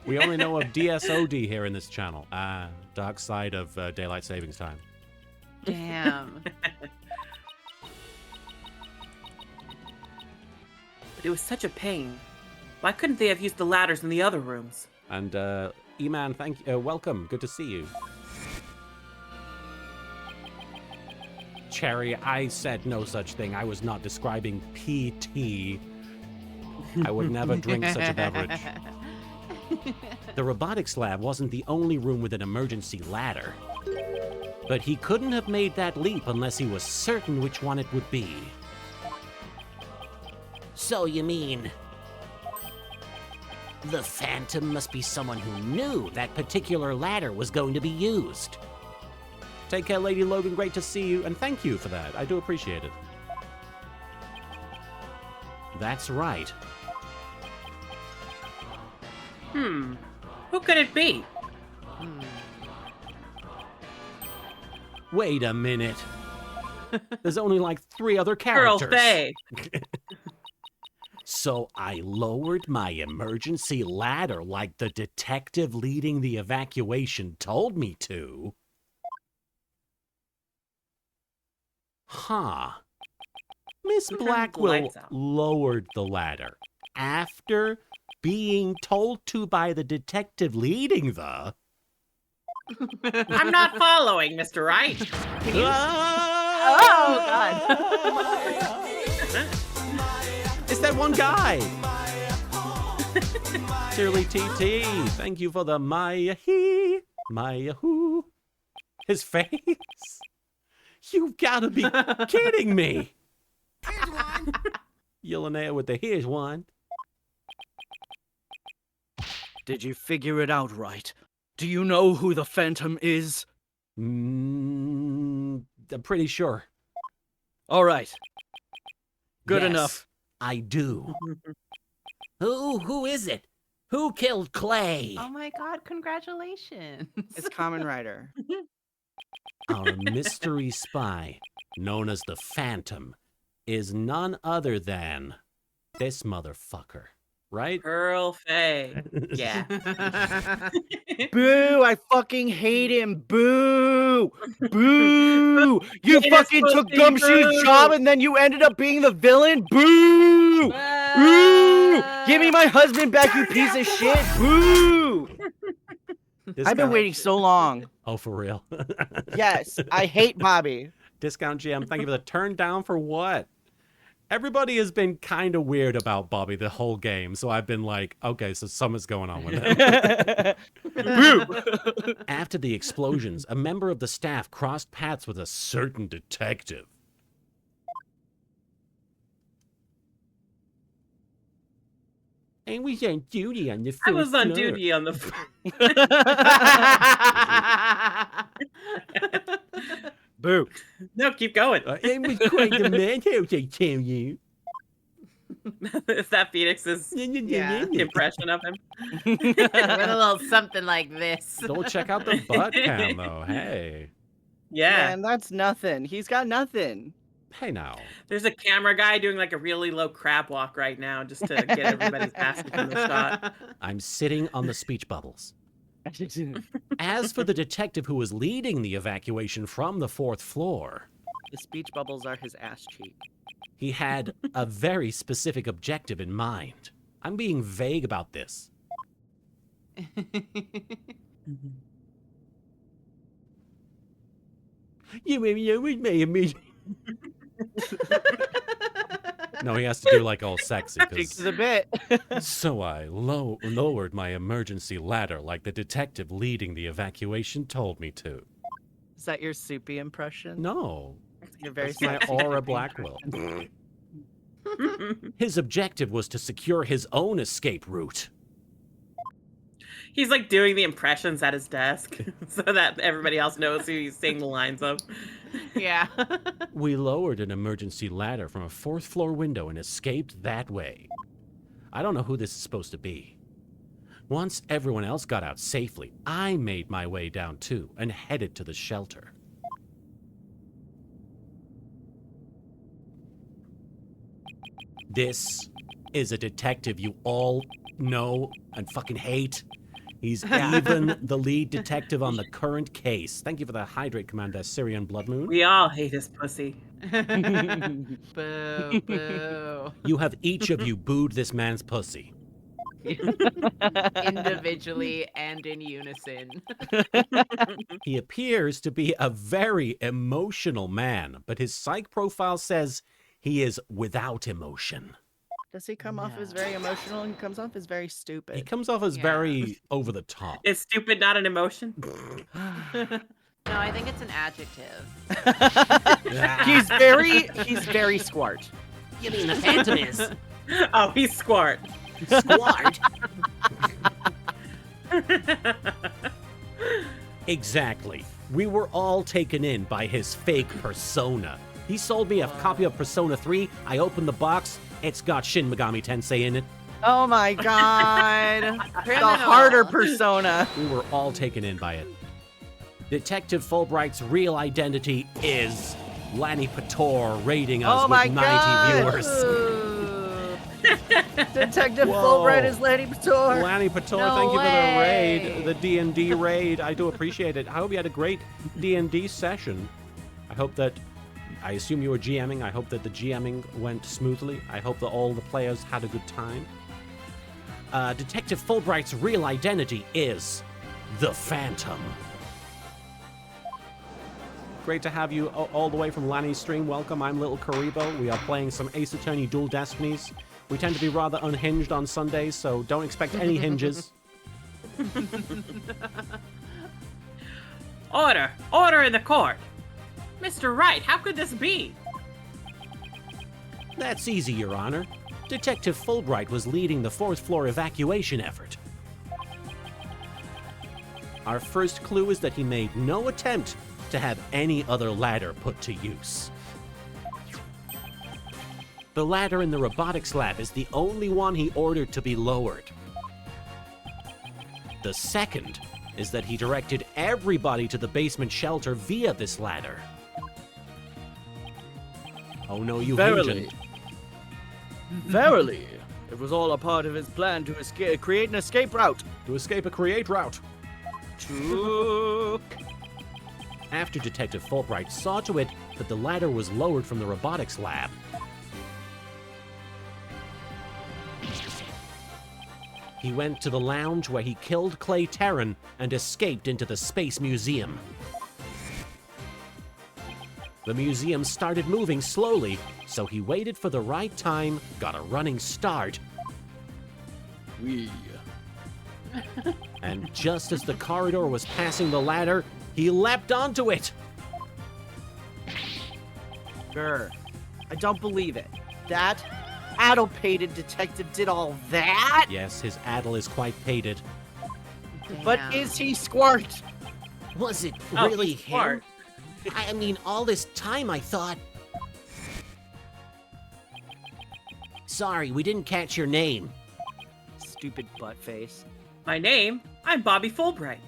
we only know of DSOD here in this channel. Dark side of daylight savings time. Damn. But it was such a pain. Why couldn't they have used the ladders in the other rooms? And E-Man, thank you. Welcome. Good to see you. Cherry, I said no such thing. I was not describing PT. I would never drink such a beverage. The robotics lab wasn't the only room with an emergency ladder. But he couldn't have made that leap unless he was certain which one it would be. So you mean the Phantom must be someone who knew that particular ladder was going to be used. Take care, Lady Logan. Great to see you, and thank you for that. I do appreciate it. That's right. Who could it be? Wait a minute. There's only like 3 other Girl characters. Faye. So I lowered my emergency ladder like the detective leading the evacuation told me to. Huh. Miss Who turned the Blackwell lights out? lowered the ladder after being told to by the detective leading the... I'm not following, Mr. Wright. Can you- Oh, God. It's that one guy. Sincerely TT, thank you for the Maya he, Maya who. His face? You've got to be kidding me. Yelena with the here's one. Did you figure it out right? Do you know who the Phantom is? I'm pretty sure. All right. Good Yes, enough. I do. Who is it? Who killed Clay? Oh my god, congratulations. It's Common Rider. Our mystery spy, known as the Phantom, is none other than this motherfucker, right? Pearl Fay. Yeah. Boo! I fucking hate him. Boo! Boo! You Hate fucking us, took pussy, Gumshoe's boo! job and then you ended up being the villain. Boo! Boo! Give me my husband back, you piece of shit. Boo! I've been waiting so long. Oh, for real? Yes, I hate Bobby. Discount GM, thank you for the turn down for what? Everybody has been kind of weird about Bobby the whole game, so I've been like, okay, so something's going on with him. Boo! After the explosions, a member of the staff crossed paths with a certain detective. I was on duty on the I first was on floor. duty on the. Boo. No, keep going. I was quite the madhouse, I tell you. Is that Phoenix's Yeah. impression of him? With a little something like this. Don't check out the butt cam, though. Hey. Yeah. Man, that's nothing. He's got nothing. Hey, now. There's a camera guy doing like a really low crab walk right now just to get everybody's basket in the shot. I'm sitting on the speech bubbles. As for the detective who was leading the evacuation from the fourth floor, The speech bubbles are his ass cheek. he had a very specific objective in mind. I'm being vague about this. You with me. No, he has to do like all sexy. Cheek to the bit. So I lowered my emergency ladder like the detective leading the evacuation told me to. Is that your soupy impression? No, You're very it's my sexy Aura soupy Blackwell. impression. His objective was to secure his own escape route. He's like doing the impressions at his desk so that everybody else knows who he's saying the lines of. Yeah. We lowered an emergency ladder from a fourth floor window and escaped that way. I don't know who this is supposed to be. Once everyone else got out safely, I made my way down too and headed to the shelter. This is a detective you all know and fucking hate. He's even the lead detective on the current case. Thank you for the hydrate, Commander Syrian Blood Moon. We all hate his pussy. Boo, boo. You have each of you booed this man's pussy. Individually and in unison. He appears to be a very emotional man, but his psych profile says he is without emotion. Does he come off as very emotional? He comes off as very He stupid. comes off as Yeah. very over the top. Is stupid not an emotion? No, I think it's an adjective. He's very squart. You mean the Phantom is? Oh, he's squart. Squart? Exactly. We were all taken in by his fake persona. He sold me a copy of Persona 3. I opened the box. It's got Shin Megami Tensei in it. Oh my god. The Criminal. harder persona. We were all taken in by it. Detective Fulbright's real identity is Lanny Pator raiding us Oh my with 90 God. viewers. Detective Whoa. Fulbright is Lanny Pator. Lanny Pator, No thank you for the way. raid, the D&D raid. I do appreciate it. I hope you had a great D&D session. I assume you were GMing. I hope that the GMing went smoothly. I hope that all the players had a good time. Detective Fulbright's real identity is the Phantom. Great to have you all the way from Lanny's stream. Welcome, I'm Little Karibo. We are playing some Ace Attorney Dual Destinies We tend to be rather unhinged on Sundays, so don't expect any hinges. Order! Order in the court! Mr. Wright, how could this be? That's easy, Your Honor. Detective Fulbright was leading the fourth floor evacuation effort. Our first clue is that he made no attempt to have any other ladder put to use. The ladder in the robotics lab is the only one he ordered to be lowered. The second is that he directed everybody to the basement shelter via this ladder. Oh no, you Verily. hinged. Verily, it was all a part of his plan to create an escape route. To escape a create route. To... After Detective Fulbright saw to it that the ladder was lowered from the robotics lab, he went to the lounge where he killed Clay Terran and escaped into the Space Museum. The museum started moving slowly, so he waited for the right time, got a running start, We... and just as the corridor was passing the ladder, he leapt onto it. Sure. I don't believe it. That addle-pated detective did all that? Yes, his addle is quite pated. But Damn. is he Squirt? Was it Oh, really he's him? smart. I mean, all this time I thought... Sorry, we didn't catch your name. Stupid butt face. My name? I'm Bobby Fulbright.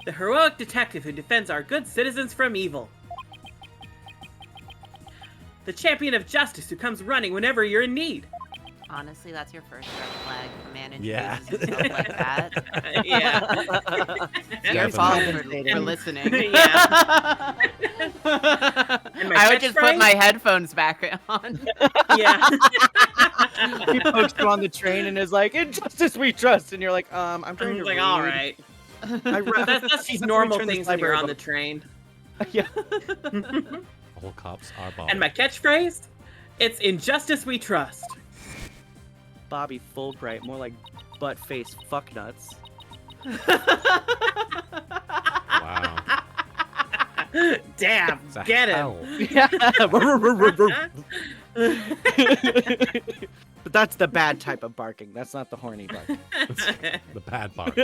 The heroic detective who defends our good citizens from evil. The champion of justice who comes running whenever you're in need. Honestly, that's your first red flag. A man Yeah. introduces himself like that. Yeah. It's your fault for listening. Yeah. And my I would just put catchphrase? my headphones back on. Yeah. He pokes you on the train and is like, "In justice we trust," and you're like, I'm I trying to was like, read. all right. That's That's normal things when you're on the train. Yeah. All cops are Bobby. And my catchphrase? It's in justice we trust. Bobby Fulbright, more like butt face fucknuts. Wow. Damn, It's a get him. hell. Yeah. But that's the bad type of barking. That's not the horny bark. The bad bark.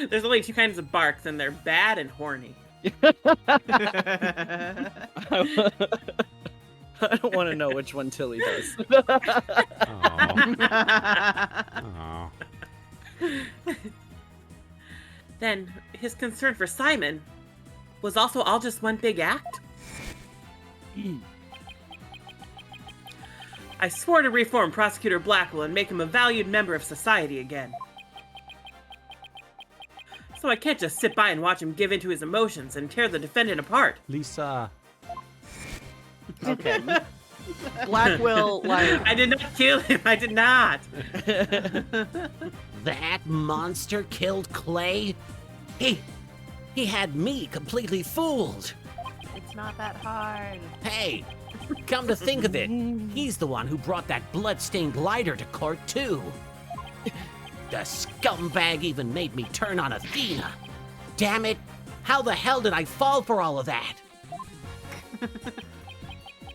There's only two kinds of barks, and they're bad and horny. I don't want to know which one Tilly does. Aw. Then his concern for Simon was also all just one big act. I swore to reform Prosecutor Blackwell and make him a valued member of society again. So I can't just sit by and watch him give in to his emotions and tear the defendant apart. Lisa. Okay. Blackwell, like, I did not kill him. I did not. That monster killed Clay? He had me completely fooled. It's not that hard. Hey, come to think of it, he's the one who brought that blood-stained lighter to court, too. The scumbag even made me turn on Athena. Damn it, how the hell did I fall for all of that?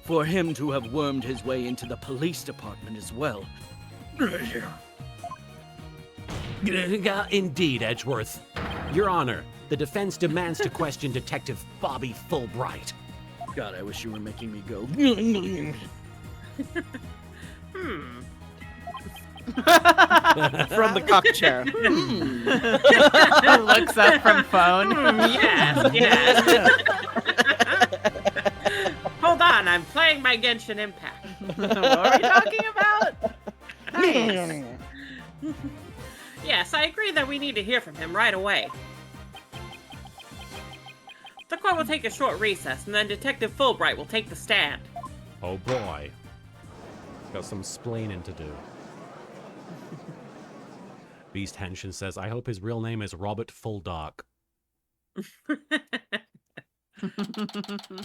for him to have wormed his way into the police department as well. Indeed, Edgeworth. Your Honor, the defense demands to question Detective Bobby Fulbright. God, I wish you were making me go. From the cock chair. Looks up from phone. Yes, yes. Hold on, I'm playing my Genshin Impact. What are we talking about? Nice. Yes, I agree that we need to hear from him right away. The court will take a short recess, and then Detective Fulbright will take the stand. Oh boy. Got some splaining to do. Beast Henshin says, I hope his real name is Robert Fulldark.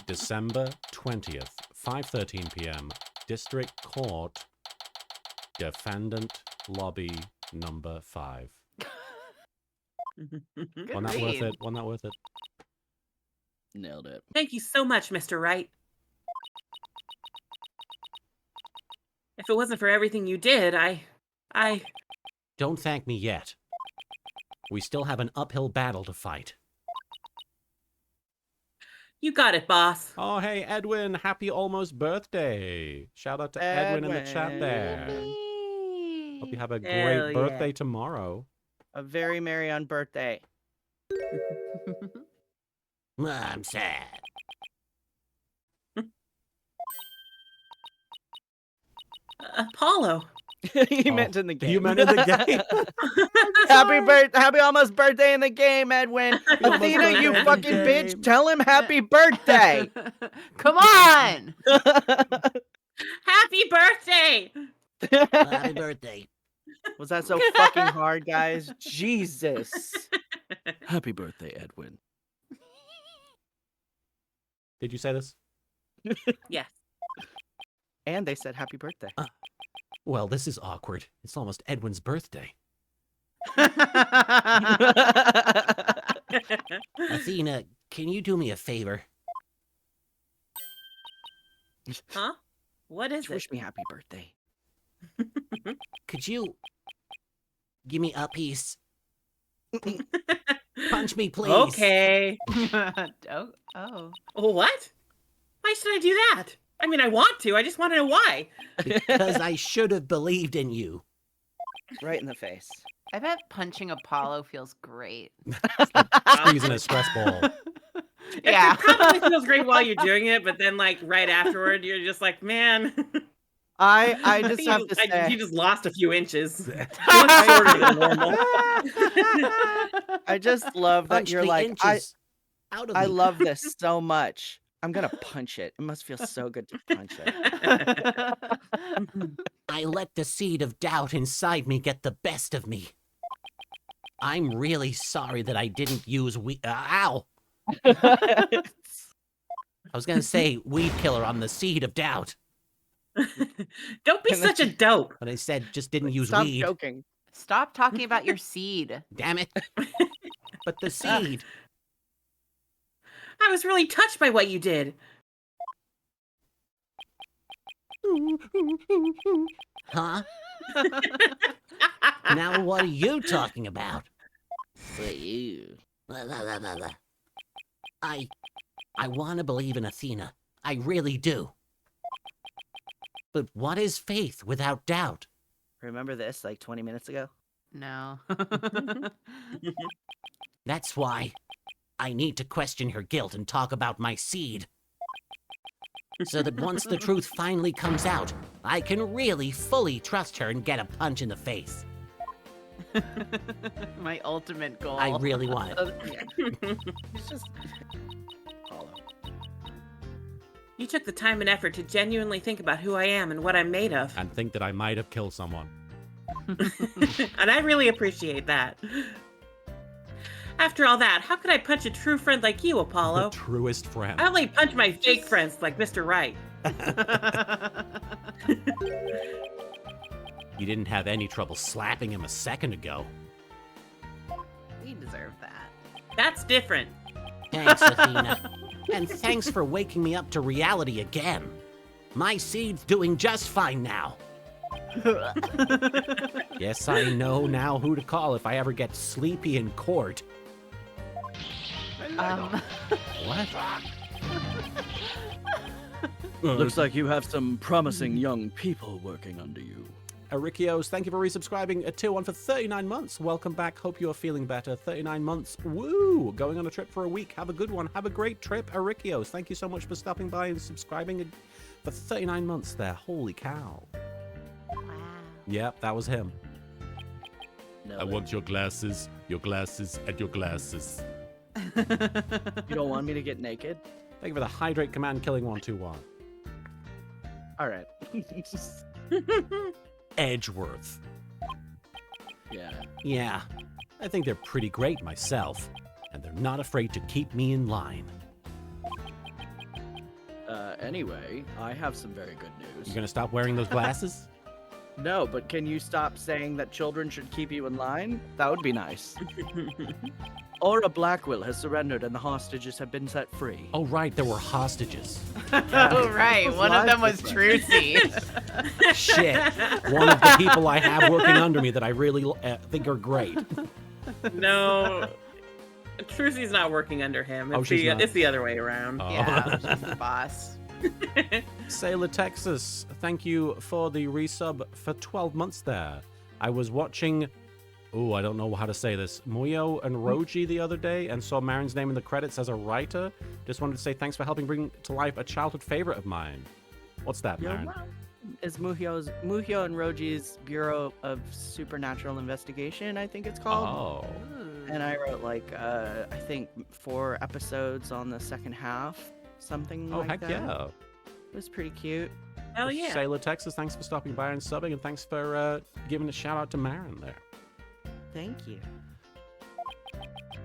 December 20th, 5:13 p.m. District Court, Defendant Lobby number 5. Good Wasn't that worth read. it? Wasn't that worth it? Nailed it. Thank you so much, Mr. Wright. If it wasn't for everything you did, I... Don't thank me yet. We still have an uphill battle to fight. You got it, boss. Oh, hey, Edwin, happy almost birthday. Shout out to Edwin in the chat there. Yippee. Hope you have a Hell great yeah. birthday tomorrow. A very merry on birthday. I'm sad. Apollo. He Oh, meant in the game. You meant in the game? Happy almost birthday in the game, Edwin. almost Athena, you birthday in fucking the bitch. game. Tell him happy birthday. Come on! Happy birthday! Happy birthday. Was that so fucking hard, guys? Jesus. Happy birthday, Edwin. Did you say this? Yes. And they said happy birthday. Well, this is awkward. It's almost Edwin's birthday. Athena, can you do me a favor? Huh? What is Just it? wish me happy birthday. Could you give me a piece? Punch me, please. Okay. Oh. What? Why should I do that? I mean, I want to. I just want to know why. Because I should have believed in you. Right in the face. I bet punching Apollo feels great. Squeezing a stress ball. Yeah. It probably feels great while you're doing it, but then, like, right afterward, you're just like, man. I just have to say. You just lost a few inches. Much shorter than normal. I just love that Punch you're the like, inches out of I me. love this so much. I'm gonna punch it. It must feel so good to punch it. I let the seed of doubt inside me get the best of me. I'm really sorry that I didn't use ow! I was gonna say weed killer on the seed of doubt, Don't be such a dope. but I said just didn't use Stop weed. joking. Stop talking about your seed. Damn it! But the seed. I was really touched by what you did. Huh? Now what are you talking about? For you. La, la, la, la, la. I want to believe in Athena. I really do. But what is faith without doubt? Remember this like 20 minutes ago? No. That's why I need to question her guilt and talk about my seed. So that once the truth finally comes out, I can really fully trust her and get a punch in the face. My ultimate goal. I really want it. It's just Apollo. You took the time and effort to genuinely think about who I am and what I'm made of. And think that I might have killed someone. And I really appreciate that. After all that, how could I punch a true friend like you, The Apollo? truest friend. I only punch my fake friends like Mr. Wright. You didn't have any trouble slapping him a second ago. We deserve that. That's different. Thanks, Athena. And thanks for waking me up to reality again. My seed's doing just fine now. Yes, I know now who to call if I ever get sleepy in court. What? Looks like you have some promising young people working under you. Arikios, thank you for resubscribing a tier 1 for 39 months. Welcome back. Hope you're feeling better. 39 months. Woo! Going on a trip for a week. Have a good one. Have a great trip, Arikios. Thank you so much for stopping by and subscribing for 39 months there. Holy cow. Wow. Yep, that was him. No, your glasses, and your glasses. you don't want me to get naked? Thank you for the hydrate command killing 121. All right. Edgeworth. Yeah. Yeah, I think they're pretty great myself, and they're not afraid to keep me in line. Anyway, I have some very good news. You gonna stop wearing those glasses? No, but can you stop saying that children should keep you in line? That would be nice. Aura Blackwill has surrendered and the hostages have been set free. Oh, right, there were hostages. Oh, right. One of them was Trucy. Shit. One of the people I have working under me that I really think are great. No. Trucy's not working under him. Oh, she's not. It's the other way around. Oh. Yeah, she's the boss. Sailor Texas, thank you for the resub for 12 months there. I was watching, I don't know how to say this, Muyo and Roji the other day and saw Marin's name in the credits as a writer. Just wanted to say thanks for helping bring to life a childhood favorite of mine. What's that, You're Marin? welcome. Is Muhyo and Roji's Bureau of Supernatural Investigation, I think it's called. Oh. And I wrote I think 4 episodes on the second half, something Oh, like heck that. yeah. It was pretty cute. Hell yeah. Sailor Texas, thanks for stopping by and subbing, and thanks for giving a shout out to Marin there. Thank you.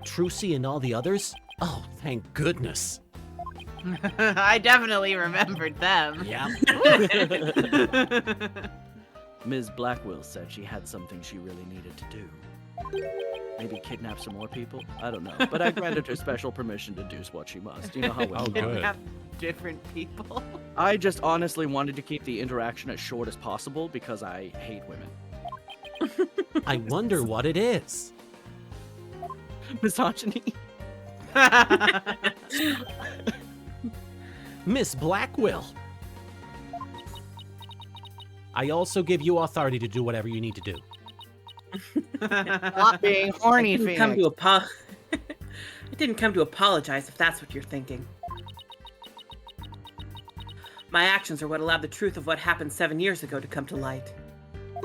Trucy and all the others? Oh, thank goodness. I definitely remembered them. Yeah. Ms. Blackwill said she had something she really needed to do. Maybe kidnap some more people? I don't know. But I granted her special permission to do what she must. You know how well. Oh, good. Have different people. I just honestly wanted to keep the interaction as short as possible because I hate women. I wonder what it is. Misogyny. Miss Blackwill. I also give you authority to do whatever you need to do. Not being horny, I didn't come Phoenix. to I didn't come to apologize, if that's what you're thinking. My actions are what allowed the truth of what happened 7 years ago to come to light.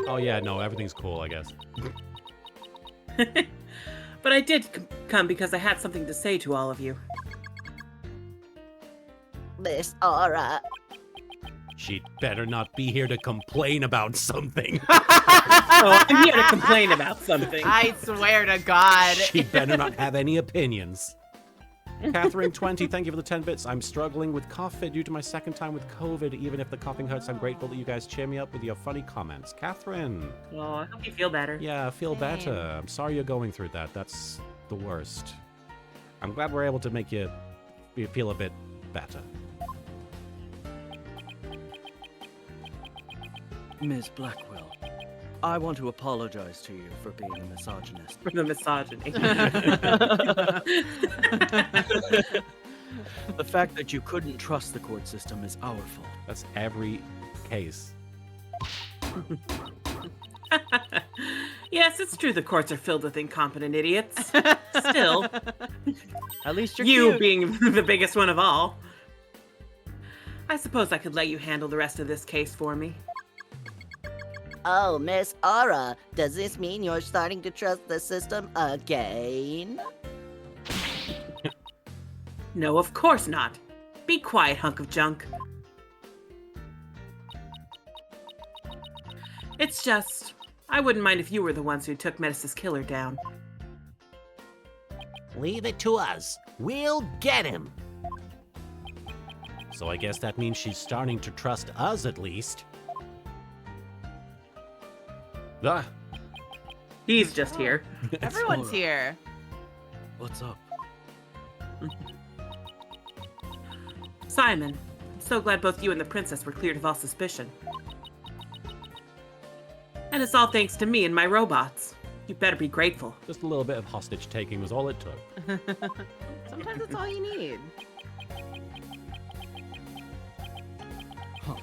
Oh, yeah, no, everything's cool, I guess. But I did come because I had something to say to all of you. Miss Aura. She'd better not be here to complain about something. Oh, I'm here to complain about something. I swear to God. She'd better not have any opinions. Catherine20, thank you for the 10 bits. I'm struggling with cough fit due to my second time with COVID. Even if the coughing hurts, I'm grateful that you guys cheer me up with your funny comments. Catherine. Oh, I hope you feel better. Yeah, feel better. I'm sorry you're going through that. That's the worst. I'm glad we're able to make you feel a bit better. Ms. Blackwell, I want to apologize to you for being a misogynist. For the misogyny. The fact that you couldn't trust the court system is our fault. That's every case. Yes, it's true the courts are filled with incompetent idiots. Still, At least you're you cute. being the biggest one of all. I suppose I could let you handle the rest of this case for me. Oh, Miss Aura, does this mean you're starting to trust the system again? No, of course not. Be quiet, hunk of junk. It's just, I wouldn't mind if you were the ones who took Metis' killer down. Leave it to us. We'll get him. So I guess that means she's starting to trust us at least. Ah, He's just here. Everyone's Aura. here. What's up? Simon, I'm so glad both you and the princess were cleared of all suspicion. And it's all thanks to me and my robots. You better be grateful. just a little bit of hostage taking was all it took. Sometimes that's all you need. Huh.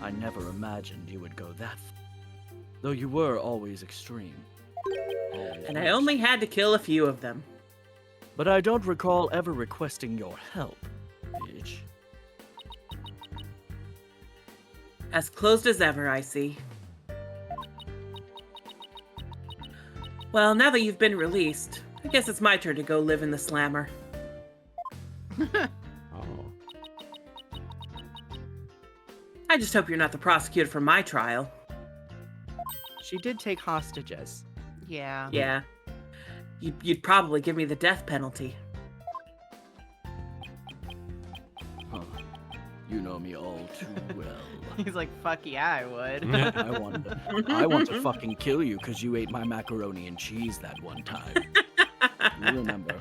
I never imagined you would go that far. Though you were always extreme. Always And I was. only had to kill a few of them. But I don't recall ever requesting your help, bitch. As closed as ever, I see. Well, now that you've been released, I guess it's my turn to go live in the slammer. Oh. I just hope you're not the prosecutor for my trial. She did take hostages. Yeah. Yeah. You'd probably give me the death penalty. Huh. You know me all too well. He's like, fuck yeah, I would. I want to fucking kill you because you ate my macaroni and cheese that one time. You remember?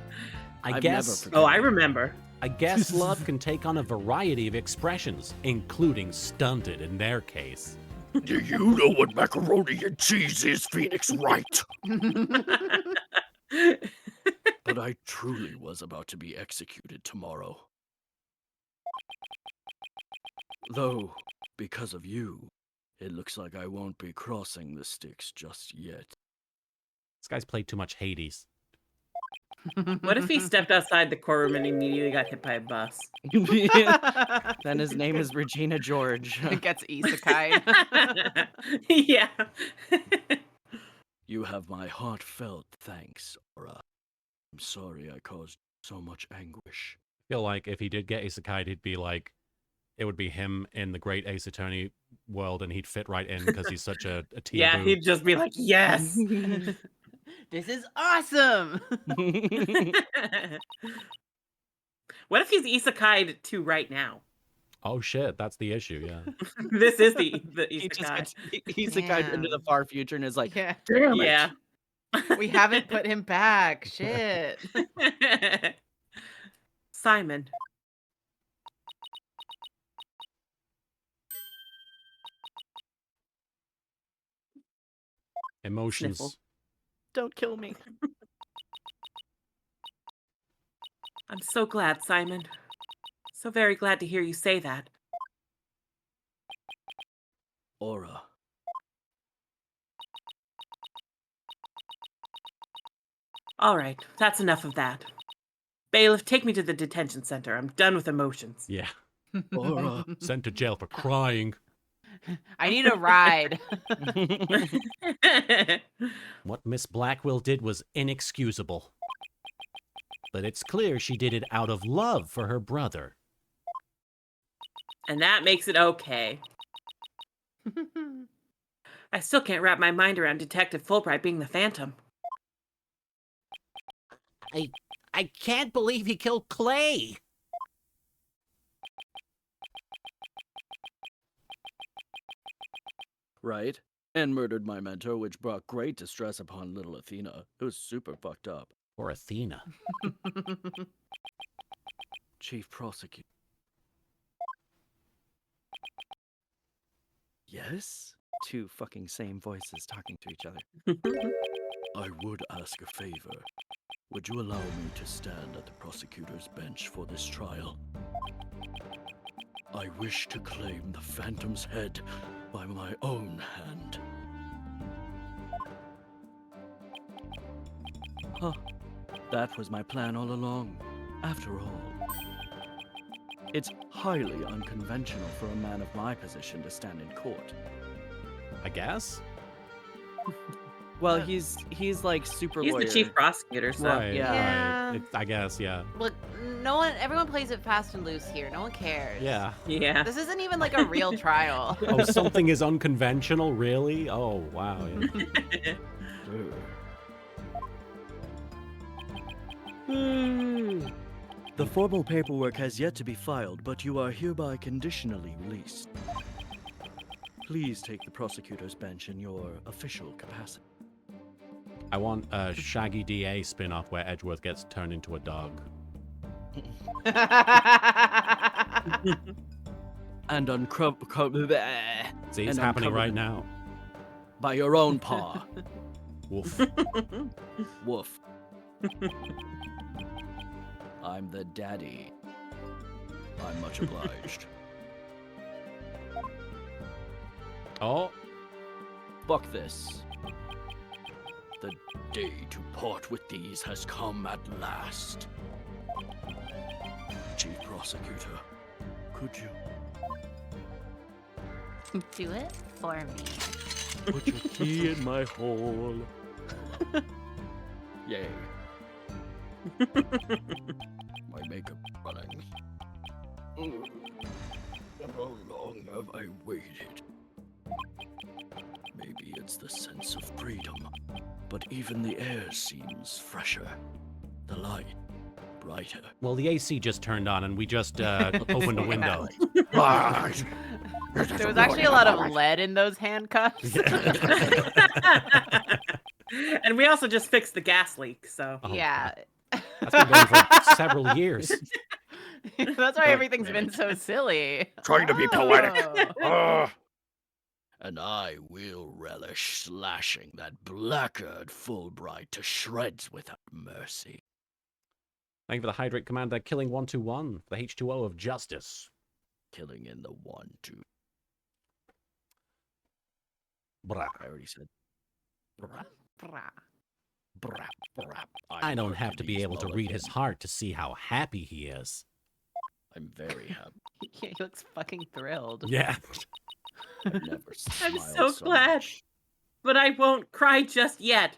I I've guess. never Oh, I forgiven you. remember. I guess love can take on a variety of expressions, including stunted in their case. Do you know what macaroni and cheese is, Phoenix Wright? But I truly was about to be executed tomorrow. Though, because of you, it looks like I won't be crossing the sticks just yet. This guy's played too much Hades. What if he stepped outside the courtroom and immediately got hit by a bus? Then his name is Regina George. Gets isekai. Yeah. You have my heartfelt thanks, Aura. I'm sorry I caused so much anguish. I feel like if he did get isekai, he'd be like, it would be him in the great Ace Attorney world, and he'd fit right in because he's such a Yeah, teaboo. he'd just be like, yes. This is awesome. What if he's isekai'd to right now? Oh shit, that's the issue, yeah. This is the He just isekai. gets isekai'd into the far future and is like, Yeah, damn it. Yeah. we haven't put him back. Shit. Simon. Emotions. Sniffle. Don't kill me. I'm so glad, Simon. So very glad to hear you say that. Aura. All right, that's enough of that. Bailiff, take me to the detention center. I'm done with emotions. Yeah. Aura. Sent to jail for crying. I need a ride. What Miss Blackwell did was inexcusable. But it's clear she did it out of love for her brother. And that makes it okay. I still can't wrap my mind around Detective Fulbright being the Phantom. I can't believe he killed Clay. Right? And murdered my mentor, which brought great distress upon little Athena. It was super fucked up. Or Athena. Chief Prosecutor. Yes? Two fucking same voices talking to each other. I would ask a favor. Would you allow me to stand at the prosecutor's bench for this trial? I wish to claim the Phantom's head by my own hand. Huh. That was my plan all along. After all, it's highly unconventional for a man of my position to stand in court. I guess? Well, he's like super He's lawyer. the chief prosecutor, so. Right, Yeah. right. I guess, yeah. Look, everyone plays it fast and loose here. No one cares. Yeah. Yeah. This isn't even like a real trial. Oh, something is unconventional? Really? Oh, wow. Yeah. The formal paperwork has yet to be filed, but you are hereby conditionally released. Please take the prosecutor's bench in your official capacity. I want a Shaggy DA spin-off where Edgeworth gets turned into a dog. And See, it's happening right now. by your own paw. Woof. Woof. I'm the daddy. I'm much obliged. Oh, Fuck this. The day to part with these has come at last. Chief Prosecutor, could you Do it for me. put your key in my hole? Yay. My makeup running. How long have I waited? Maybe it's the sense of freedom, but even the air seems fresher. The light, brighter. Well, the AC just turned on, and we just opened a window. There was actually a lot of lead in those handcuffs. And we also just fixed the gas leak, so. Oh, Yeah. That's been going for several years. That's why everything's been so silly. Trying to be poetic. Oh. And I will relish slashing that blackguard Fulbright to shreds without mercy. Thank you for the hydrate commander, killing 121, the H2O of justice. Killing in the 1-2. Brah. I already said. Brah. Brap, brap. I don't have to be able to read his heart to see how happy he is. I'm very happy. He looks fucking thrilled. Yeah. I've never I'm smiled so glad. much. But I won't cry just yet.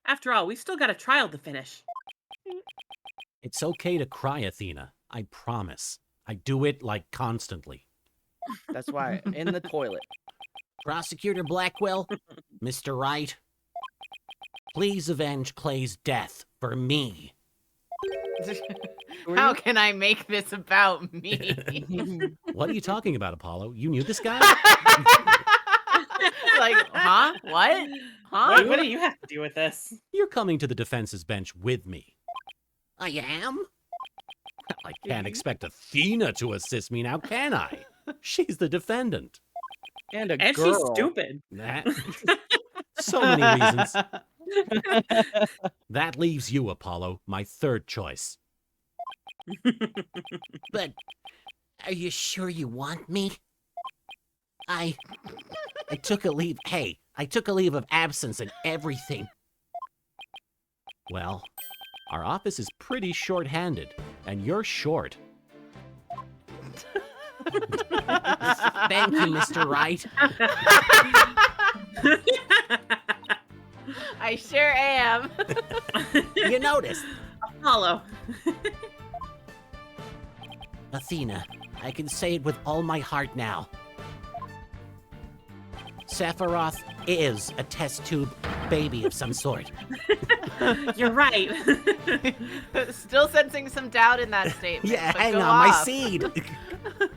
After all, we still got a trial to finish. It's okay to cry, Athena. I promise. I do it, like, constantly. That's why, in the toilet. Prosecutor Blackwell, Mr. Wright, please avenge Clay's death for me. How can I make this about me? What are you talking about, Apollo? You knew this guy? Like, huh? What? Huh? What do you have to do with this? You're coming to the defense's bench with me. I am? I can't expect Athena to assist me now, can I? She's the defendant. And a And girl. she's stupid. That... So many reasons. That leaves you, Apollo, my third choice. But are you sure you want me? I took a leave. Hey, I took a leave of absence and everything. Well, our office is pretty short-handed, and you're short. Thank you, Mr. Wright. I sure am. You noticed. Apollo. Athena, I can say it with all my heart now. Sephiroth is a test tube baby of some sort. You're right. Still sensing some doubt in that statement. Yeah, but hang go on, my off. seed.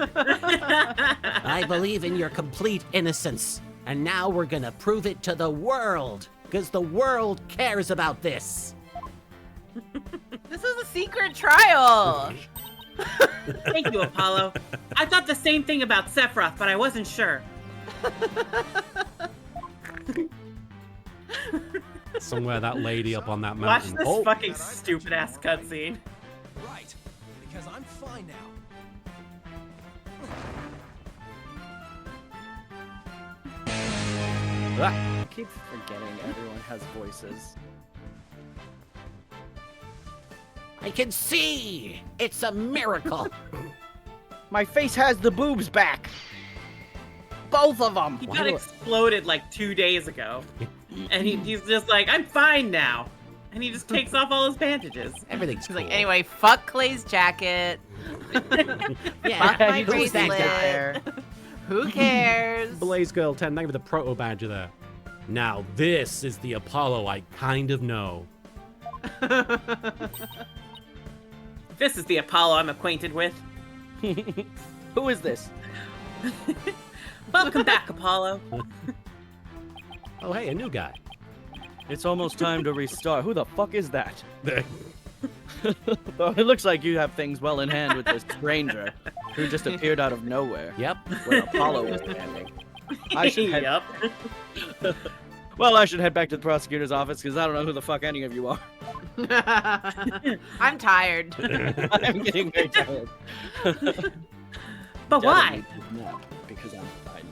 I believe in your complete innocence. And now we're gonna prove it to the world. Because the world cares about this. This is a secret trial. Thank you, Apollo. I thought the same thing about Sephiroth, but I wasn't sure. Somewhere that lady up on that Watch mountain. this fucking stupid ass cutscene. Right, because I'm fine now. Ah, I keep forgetting everyone has voices. I can see! It's a miracle! My face has the boobs back. Both of them. He Why got do I- exploded like 2 days ago. And he's just like, I'm fine now. And he just takes off all his bandages. everything's He's cool. like, anyway, fuck Clay's jacket. Yeah, Fuck my who's that bracelet. guy? Who cares? Blaze Girl 10, thank you for the proto badger there. Now this is the Apollo I kind of know. This is the Apollo I'm acquainted with. Who is this? Welcome back, Apollo. Oh, hey, a new guy. It's almost time to restart. Who the fuck is that? Well, it looks like you have things well in hand with this stranger who just appeared out of nowhere Yep. where Apollo was standing. I should head. Yep. Well, I should head back to the prosecutor's office because I don't know who the fuck any of you are. I'm tired. I'm getting very tired. But why? Dad needs a nap because I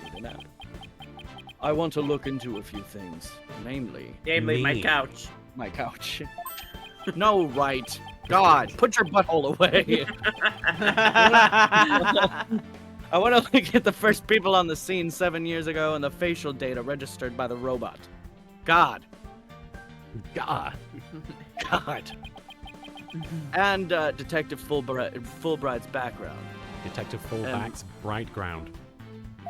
need a nap. I want to look into a few things, namely Namely, my Me. couch. my couch. No, right. God, put your butthole away. I want to look at the first people on the scene 7 years ago and the facial data registered by the robot. God. God. God. And Detective Fulbright's background. Detective Fullback's bright ground.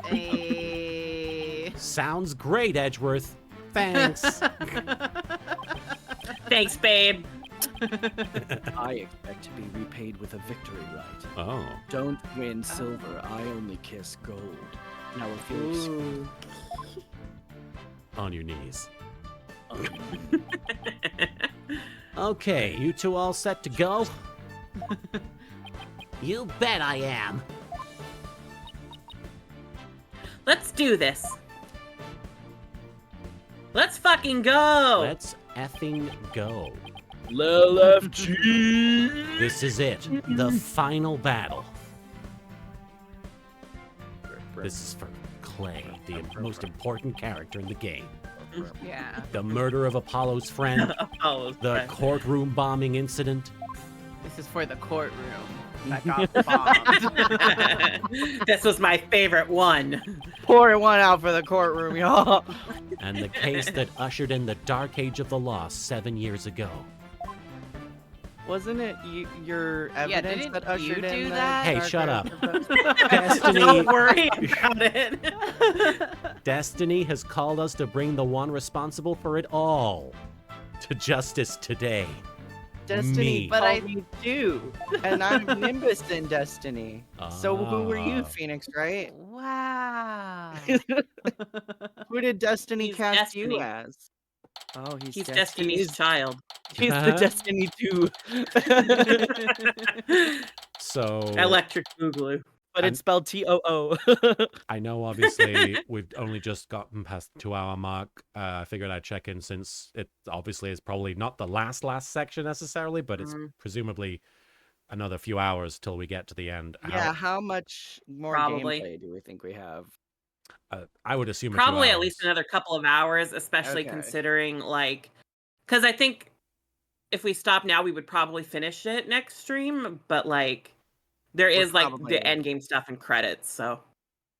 Hey. Sounds great, Edgeworth. Thanks. Thanks, babe. I expect to be repaid with a victory right. Oh. Don't win silver, I only kiss gold. Now if you'll On your knees. Okay, you two all set to go? You bet I am. Let's do this. Let's fucking go. Let's effing go. LFG! This is it. The final battle. This is for Clay, the most important character in the game. Yeah. The murder of Apollo's friend, Apollo's the friend. courtroom bombing incident. This is for the courtroom that got bombed. This was my favorite one. Pouring one out for the courtroom, y'all. And the case that ushered in the dark age of the law 7 years ago. Wasn't it your Yeah, evidence didn't that ushered you in do the that? Hey, dark shut age up. of the- Destiny, Don't worry about it. Destiny has called us to bring the one responsible for it all to justice today. Destiny Me. But called I- me too, and I'm Nimbus in Destiny. So who were you, Ah. Phoenix, right? Wow. Who did Destiny He's cast Destiny. you as? Oh, He's Destiny's child. He's the Destiny 2. So Electric Boogaloo. But it's spelled T-O-O. I know obviously we've only just gotten past the 2-hour mark. I figured I'd check in since it obviously is probably not the last section necessarily, but it's presumably another few hours till we get to the end. Yeah, how much more Probably. gameplay do we think we have? I would assume Probably a few at hours. least another couple of hours, especially Okay. considering because I think if we stop now, we would probably finish it next stream. But there We're is probably- the end game stuff and credits, so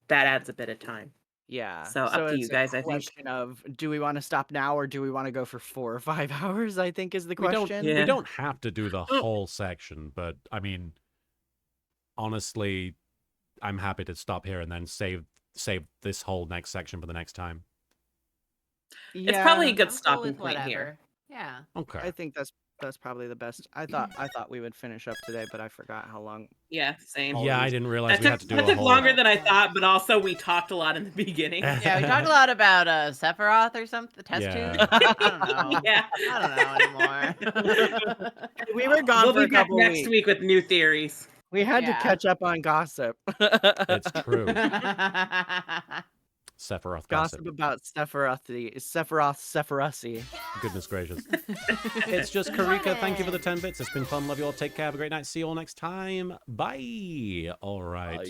that adds a bit of time. Yeah. So up to you it's a guys, I think. question of do we want to stop now or do we want to go for 4 or 5 hours? I think is the question. Yeah. We don't have to do the whole section, but I mean, honestly, I'm happy to stop here and then save this whole next section for the next time. It's probably a Yeah, good I'll go stopping with point here. whatever. Yeah. Okay. I think that's probably the best. I thought we would finish up today, but I forgot how long. Yeah, same. Yeah, I didn't realize we had to do that a took whole. longer than I thought, but also we talked a lot in the beginning. Yeah, we talked a lot about Sephiroth or something. Test Yeah. tube. I don't know. Yeah. I don't know anymore. We were gone We'll for be a back couple next weeks. week with new theories. We had to Yeah. catch up on gossip. It's true. Sephiroth gossip. Gossip about Sephiroth. Goodness gracious. It's just Karika. Thank you for the 10 bits. It's been fun. Love you all. Take care. Have a great night. See you all next time. Bye. All right.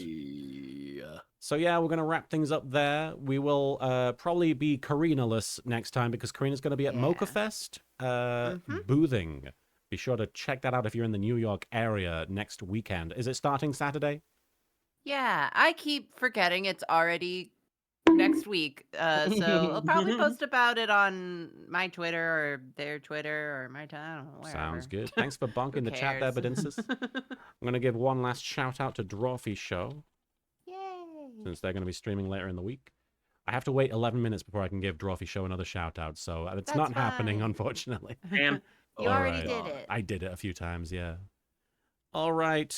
So yeah, we're going to wrap things up there. We will probably be Karina-less next time because Karina's going to be at Mocha Fest boothing. Be sure to check that out if you're in the New York area next weekend. Is it starting Saturday? Yeah, I keep forgetting it's already next week. So I'll probably post about it on my Twitter or their Twitter or my I don't know, wherever. Sounds good. Thanks for bonking Who the chat there, cares? Badinsis. I'm going to give one last shout out to Drawfee Show Yay. since they're going to be streaming later in the week. I have to wait 11 minutes before I can give Drawfee Show another shout out, so it's That's not happening, fine. unfortunately. Damn. You already Alright. did it. I did it a few times, yeah. All right.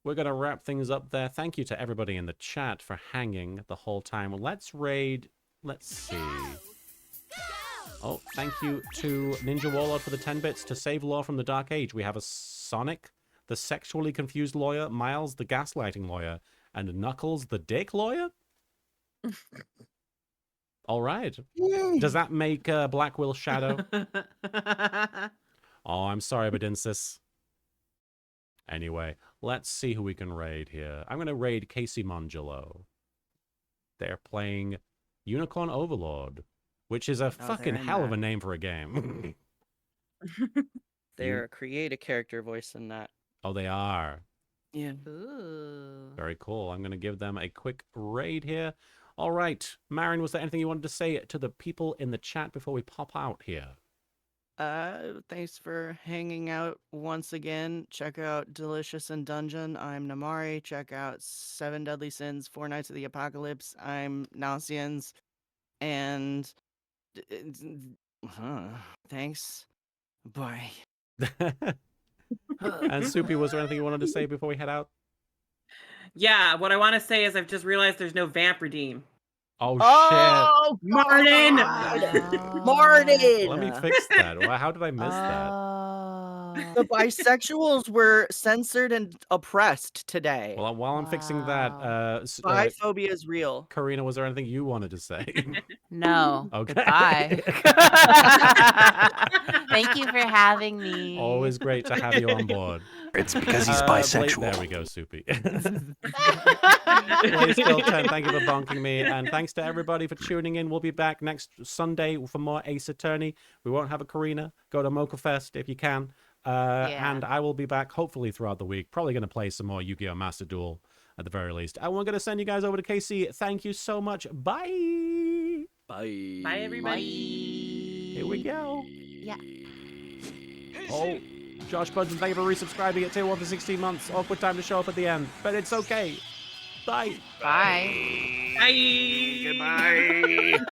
We're going to wrap things up there. Thank you to everybody in the chat for hanging the whole time. Let's raid. Let's see. Oh, thank you to Ninja Warlord for the 10 bits. To save Law from the Dark Age, we have a Sonic, the sexually confused lawyer, Miles, the gaslighting lawyer, and Knuckles, the dick lawyer? All right. Does that make Black Will Shadow? Oh, I'm sorry, Badinsis. Anyway, let's see who we can raid here. I'm going to raid Casey Mongelo. They're playing Unicorn Overlord, which is a fucking they're in hell of that. a name for a game. They're create a character voice in that. Oh, they are. Yeah. Ooh. Very cool. I'm going to give them a quick raid here. All right. Marin, was there anything you wanted to say to the people in the chat before we pop out here? Thanks for hanging out once again. Check out Delicious and Dungeon. I'm Namari. Check out 7 Deadly Sins, 4 Nights of the Apocalypse. I'm Nauseans. And thanks. Boy. And Soupy, was there anything you wanted to say before we head out? Yeah, what I want to say is I've just realized there's no vamp redeem. Oh, Oh, Martin! Martin! Let me fix that. Well, how did I miss that? The bisexuals were censored and oppressed today. Well, while I'm fixing that, Biphobia is real. Karina, was there anything you wanted to say? No. Okay. Goodbye. Thank you for having me. Always great to have you on board. It's because he's bisexual. There we go, Soupy. Blaze Girl 10, thank you for bonking me. And thanks to everybody for tuning in. We'll be back next Sunday for more Ace Attorney. We won't have a Karina. Go to Mocha Fest if you can. And I will be back hopefully throughout the week. Probably going to play some more Yu-Gi-Oh! Master Duel at the very least. And we're going to send you guys over to KC. Thank you so much. Bye. Bye. Bye, everybody. Here we go. Yeah. Oh, Josh Budgeon, thank you for resubscribing at tier 1 for 16 months. Awkward time to show up at the end, but it's okay. Bye. Bye. Bye. Goodbye.